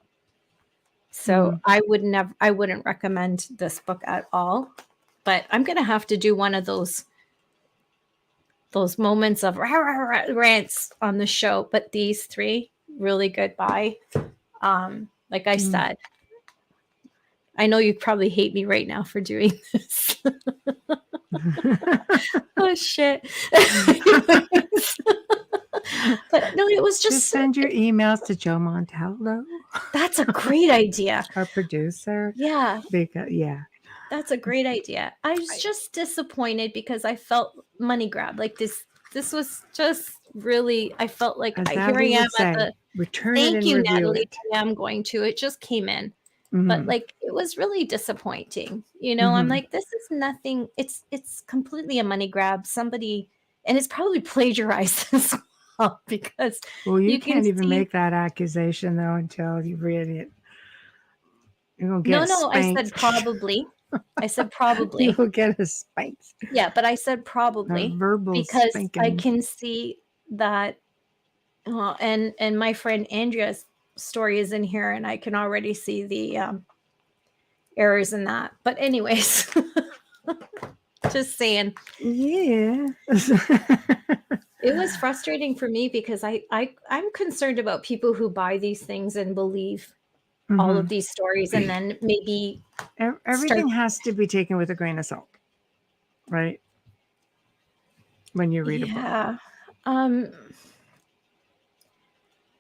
So I wouldn't recommend this book at all. But I'm going to have to do one of those moments of rants on the show. But these three, really good buy. Like I said, I know you probably hate me right now for doing this. Oh shit. But no, it was just send your emails to Joe Montaldo. That's a great idea. Our producer. Yeah. That's a great idea. I was just disappointed because I felt money grab. Like this was just really, I felt like here I am at the return thank it and you, review Natalie. it. I am going to. It just came in. But like it was really disappointing. I'm like, this is nothing. It's completely a money grab. Somebody, and it's probably plagiarized as well because you can't even make that accusation though until you read it. You're gonna get spanked. I said probably. I said probably. You'll get a spank. Yeah, but I said probably a verbal because spanking. I can see that. And my friend Andrea's story is in here, and I can already see the errors in that. But anyways, Just saying. Yeah. It was frustrating for me because I'm concerned about people who buy these things and believe all of these stories and then maybe Everything has to be taken with a grain of salt, right? When you read a book. Yeah.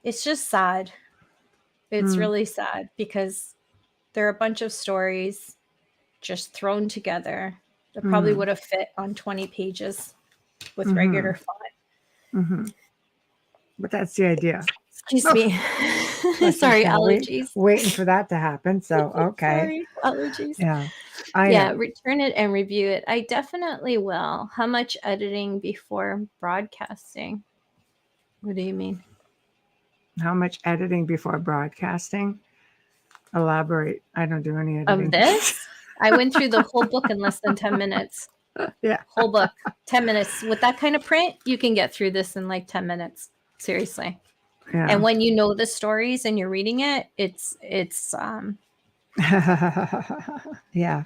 It's just sad. It's really sad because there are a bunch of stories just thrown together that probably would have fit on 20 pages with regular font. But that's the idea. Excuse me. Sorry, allergies. Waiting for that to happen. So, okay. Sorry, allergies. Yeah. Return it and review it. I definitely will. How much editing before broadcasting? What do you mean? How much editing before broadcasting? Elaborate. I don't do any editing. Of this? I went through the whole book in less than 10 minutes. Yeah. Whole book, 10 minutes. With that kind of print, you can get through this in like 10 minutes. Seriously. Yeah. And when you know the stories and you're reading it, it's yeah.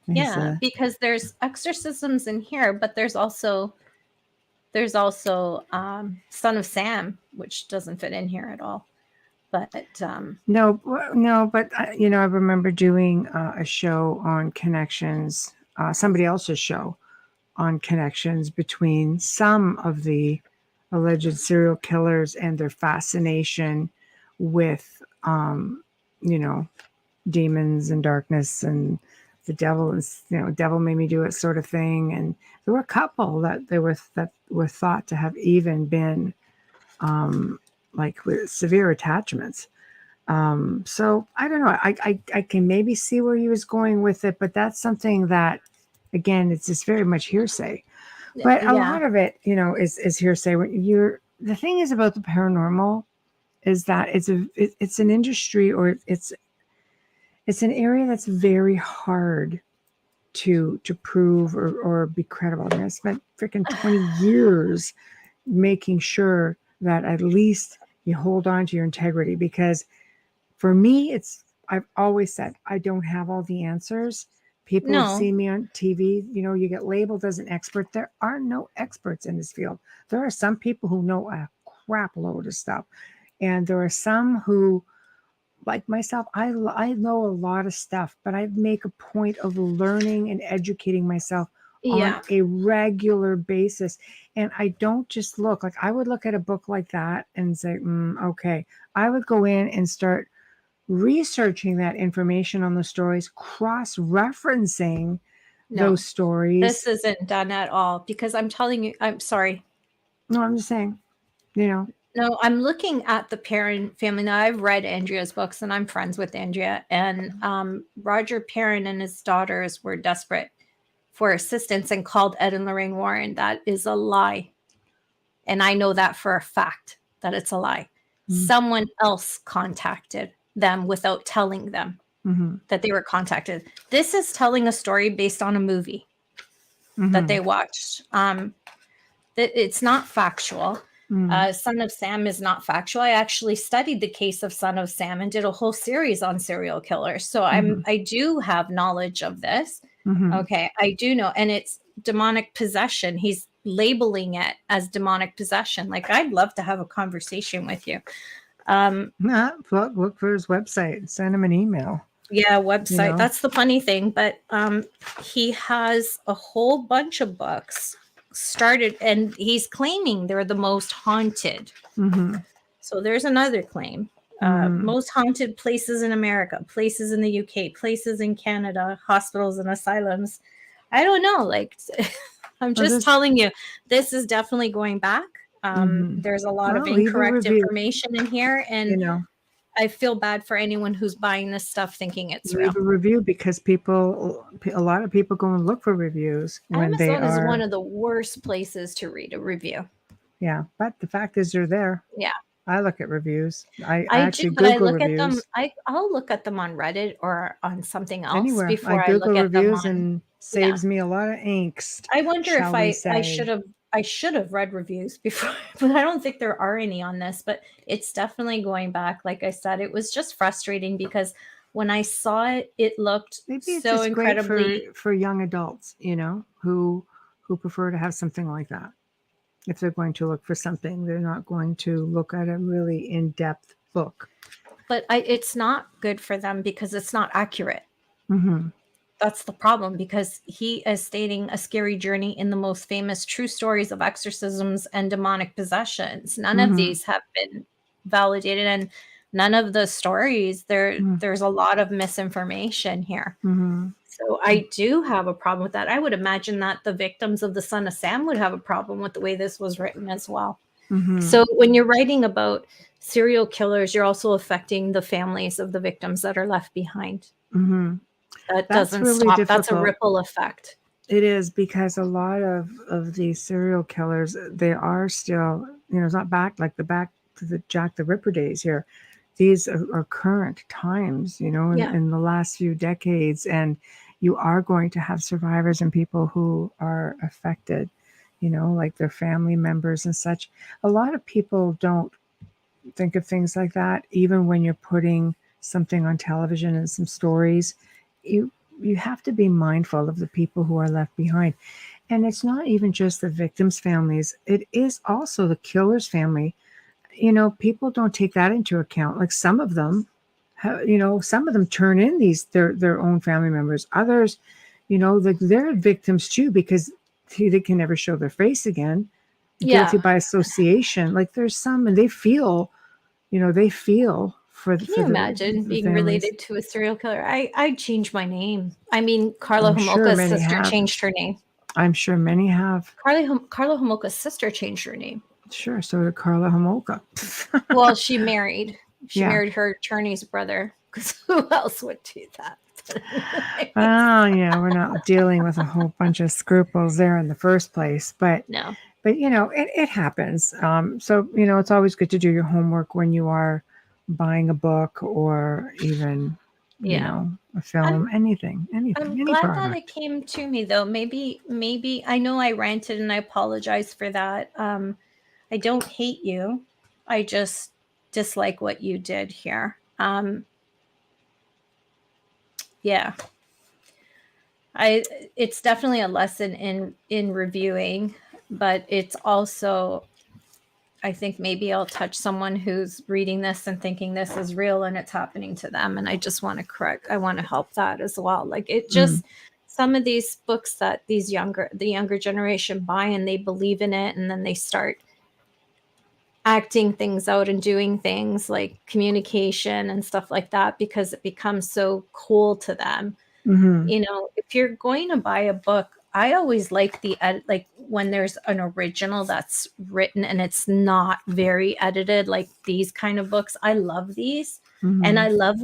Yeah, because there's exorcisms in here, but there's also Son of Sam, which doesn't fit in here at all. But no, but I remember doing a show on connections, somebody else's show on connections between some of the alleged serial killers and their fascination with, demons and darkness and the devil is, devil made me do it sort of thing. And there were a couple that were thought to have even been, like with severe attachments. So I don't know. I can maybe see where he was going with it, but that's something that, again, it's just very much hearsay. But a lot of it, is hearsay. The thing is about the paranormal is that it's an industry, or it's an area that's very hard to prove or be credible. I mean, I spent freaking 20 years making sure that at least you hold on to your integrity, because for me, I've always said, I don't have all the answers. People have seen me on TV, you get labeled as an expert. There are no experts in this field. There are some people who know a crap load of stuff. And there are some who, like myself, I know a lot of stuff, but I make a point of learning and educating myself on a regular basis. And I don't just look. Like, I would look at a book like that and say, okay. I would go in and start researching that information on the stories, cross-referencing those stories. This isn't done at all, because I'm telling you, I'm sorry. No, I'm just saying, No, I'm looking at the Perrin family. Now, I've read Andrea's books and I'm friends with Andrea. And Roger Perrin and his daughters were desperate for assistance and called Ed and Lorraine Warren. That is a lie. And I know that for a fact, that it's a lie. Someone else contacted them without telling them that they were contacted. This is telling a story based on a movie that they watched. It's not factual. Son of Sam is not factual. I actually studied the case of Son of Sam and did a whole series on serial killers. So I do have knowledge of this. Okay, I do know. And it's demonic possession. He's labeling it as demonic possession. Like, I'd love to have a conversation with you. Look for his website. Send him an email. Yeah, website. That's the funny thing. But he has a whole bunch of books started, and he's claiming they're the most haunted. So there's another claim. Most haunted places in America, places in the UK, places in Canada, hospitals and asylums. I don't know. Like, I'm just telling you, this is definitely going back. There's a lot of incorrect information in here, and I feel bad for anyone who's buying this stuff thinking it's real. Leave a review, because a lot of people go and look for reviews when Amazon is one of the worst places to read a review. Yeah, but the fact is, they're there. Yeah, I look at reviews. I actually Google reviews. At them. I'll look at them on Reddit or on something else before I look at them. And saves me a lot of angst. I wonder if I should have read reviews before, but I don't think there are any on this. But it's definitely going back. Like I said, it was just frustrating because when I saw it, it looked Maybe it's so just great incredibly. for young adults, who prefer to have something like that. If they're going to look for something, they're not going to look at a really in-depth book. But it's not good for them because it's not accurate. Mm-hmm. That's the problem, because he is stating a scary journey in the most famous true stories of exorcisms and demonic possessions. None of these have been validated, and none of the stories there's a lot of misinformation here. Mm-hmm. So I do have a problem with that. I would imagine that the victims of the Son of Sam would have a problem with the way this was written as well. Mm-hmm. So when you're writing about serial killers, you're also affecting the families of the victims that are left behind. Mm-hmm. That That's doesn't really stop. difficult. That's a ripple effect. It is, because a lot of these serial killers, they are still, it's not back to the Jack the Ripper days here. These are current times, in the last few decades, and you are going to have survivors and people who are affected, like their family members and such. A lot of people don't think of things like that, even when you're putting something on television and some stories. You have to be mindful of the people who are left behind. And it's not even just the victims' families, it is also the killer's family. People don't take that into account. Like some of them, some of them turn in their own family members. Others, they're victims too, because they can never show their face again. Guilty by association. Like there's some, and they feel for Can you imagine being related to a serial killer? I'd change my name. I mean, Carla Homolka's sister changed her name. I'm sure many have. Carla Homolka's sister changed her name. Sure, so did Carla Homolka. Well, she married married her attorney's brother, because who else would do that? Oh, yeah, we're not dealing with a whole bunch of scruples there in the first place, but no. But it happens. So it's always good to do your homework when you are buying a book or even a film, anything. I'm any glad product. that it came to me, though. Maybe I know I ranted, and I apologize for that. I don't hate you. I just dislike what you did here. Yeah. It's definitely a lesson in reviewing, but it's also, I think maybe I'll touch someone who's reading this and thinking this is real and it's happening to them. And I just want to I want to help that as well. Like it just, some of these books that the younger generation buy, and they believe in it, and then they start acting things out and doing things like communication and stuff like that, because it becomes so cool to them. If you're going to buy a book, I always like like when there's an original that's written and it's not very edited, like these kind of books. I love these. And I love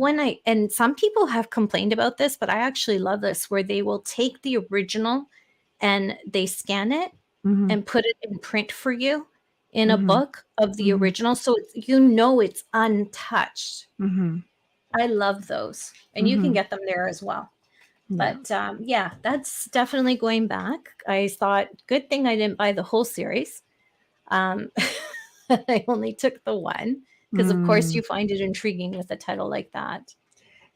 and some people have complained about this, but I actually love this, where they will take the original and they scan it and put it in print for you in a book of the original. So it's untouched. I love those. And you can get them there as well. But that's definitely going back. I thought, good thing I didn't buy the whole series. I only took the one, because of course you find it intriguing with a title like that.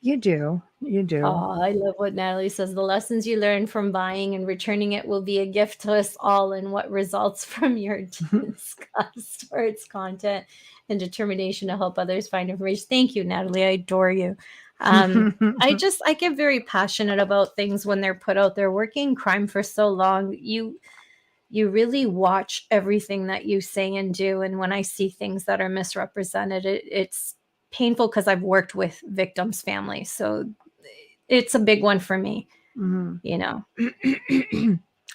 You do. Oh, I love what Natalie says. The lessons you learn from buying and returning it will be a gift to us all, and what results from your disgust for its content and determination to help others find information. Thank you, Natalie. I adore you. I get very passionate about things when they're put out there. Working crime for so long, you really watch everything that you say and do. And when I see things that are misrepresented, it's painful, because I've worked with victims' families. So it's a big one for me,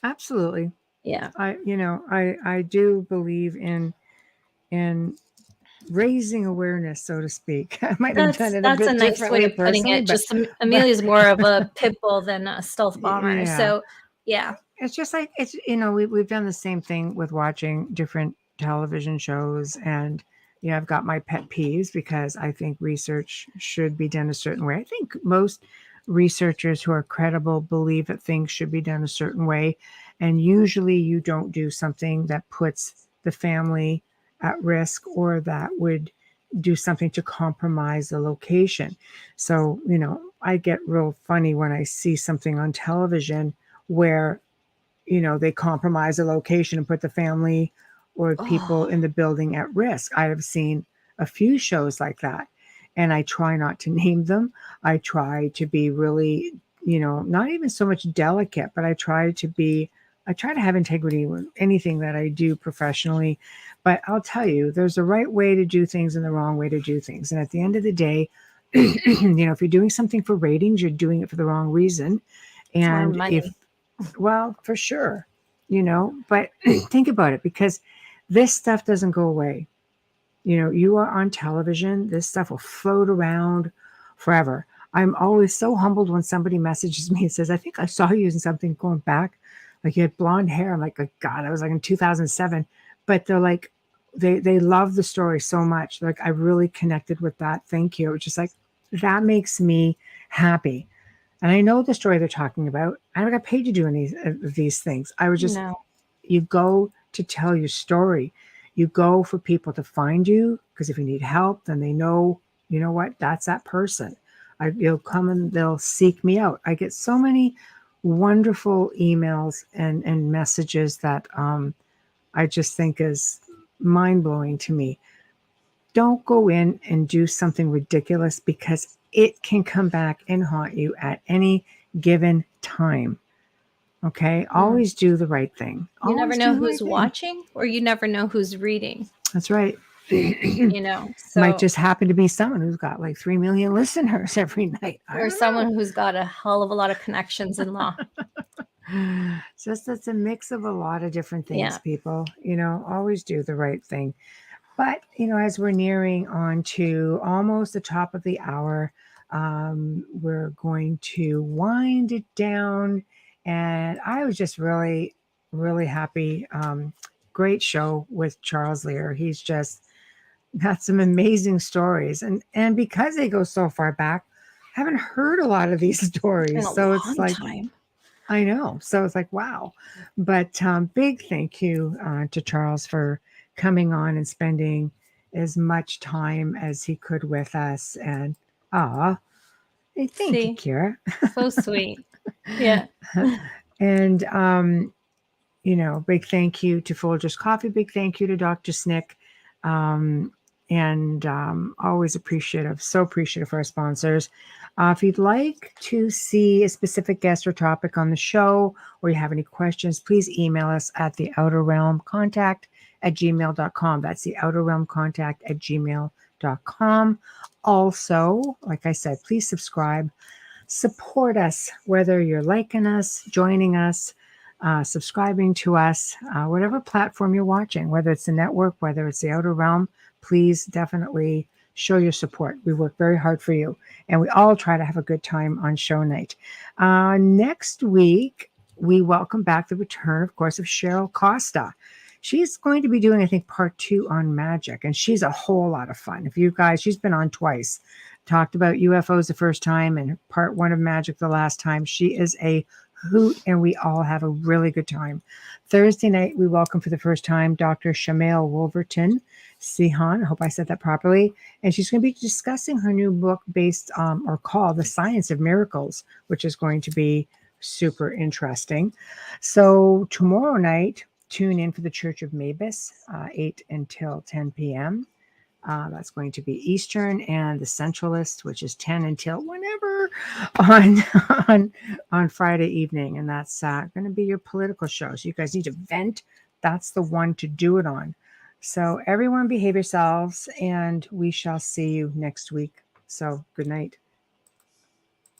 Absolutely. Yeah. I do believe in raising awareness, so to speak. I might have done it a bit nice way of putting it. Just Amelia's more of a pit bull than a stealth bomber. Yeah. So yeah, it's just like, it's, we've done the same thing with watching different television shows, and I've got my pet peeves, because I think research should be done a certain way. I think most researchers who are credible believe that things should be done a certain way, and usually you don't do something that puts the family at risk, or that would do something to compromise the location. So, I get real funny when I see something on television where, they compromise the location and put the family or people Oh, in the building at risk. I have seen a few shows like that, and I try not to name them. I try to be really, not even so much delicate, but I try to have integrity with anything that I do professionally. But I'll tell you, there's a right way to do things and the wrong way to do things. And at the end of the day, if you're doing something for ratings, you're doing it for the wrong reason. it's more And if, money. well, for sure, but think about it, because this stuff doesn't go away. You are on television, this stuff will float around forever. I'm always so humbled when somebody messages me and says, I think I saw you in something going back, like you had blonde hair. I'm like, oh God, I was like in 2007. But they're like, they love the story so much. Like, I really connected with that. Thank you. It's just like, that makes me happy. And I know the story they're talking about. I never got paid to do any of these things. I was just, No. you go to tell your story. You go for people to find you, because if you need help, then they know, you know what, that's that person. You'll come and they'll seek me out. I get so many wonderful emails and messages that I just think is mind blowing to me. Don't go in and do something ridiculous, because it can come back and haunt you at any given time. Okay. Always do the right thing. You never Always know do the right who's thing. watching, or you never know who's reading, That's right. So Might just happen to be someone who's got like 3 million listeners every night. I or don't someone know. who's got a hell of a lot of connections in law. Just it's a mix of a lot of different things, Yeah. people. Always do the right thing. But, as we're nearing on to almost the top of the hour, we're going to wind it down. And I was just really, really happy. Great show with Charles Lear. He's just got some amazing stories. And because they go so far back, I haven't heard a lot of these In stories. a So it's long like, time. I know. So it's like, wow. But big thank you to Charles for coming on and spending as much time as he could with us. And hey, thank you, See, Kira. so sweet. Yeah. And big thank you to Folgers Coffee. Big thank you to Dr. Snick. And always appreciative, so appreciative for our sponsors. If you'd like to see a specific guest or topic on the show, or you have any questions, please email us at theouterrealmcontact@gmail.com. That's theouterrealmcontact@gmail.com. Also, like I said, please subscribe, support us, whether you're liking us, joining us, subscribing to us, whatever platform you're watching, whether it's the network, whether it's the Outer Realm, please definitely show your support. We work very hard for you, and we all try to have a good time on show night. Next week, we welcome back the return, of course, of Cheryl Costa. She's going to be doing, I think, part 2 on magic, and she's a whole lot of fun. If you guys, she's been on twice, talked about UFOs the first time and part 1 of magic the last time. She is a hoot, and we all have a really good time. Thursday night, we welcome for the first time Dr. Shamail Wolverton Sihan. I hope I said that properly. And she's going to be discussing her new book based or called The Science of Miracles, which is going to be super interesting. So tomorrow night, tune in for the Church of Mavis, 8 until 10 p.m. That's going to be Eastern, and the Centralist, which is 10 until whenever on Friday evening. And that's going to be your political show. So you guys need to vent. That's the one to do it on. So everyone behave yourselves, and we shall see you next week. So good night.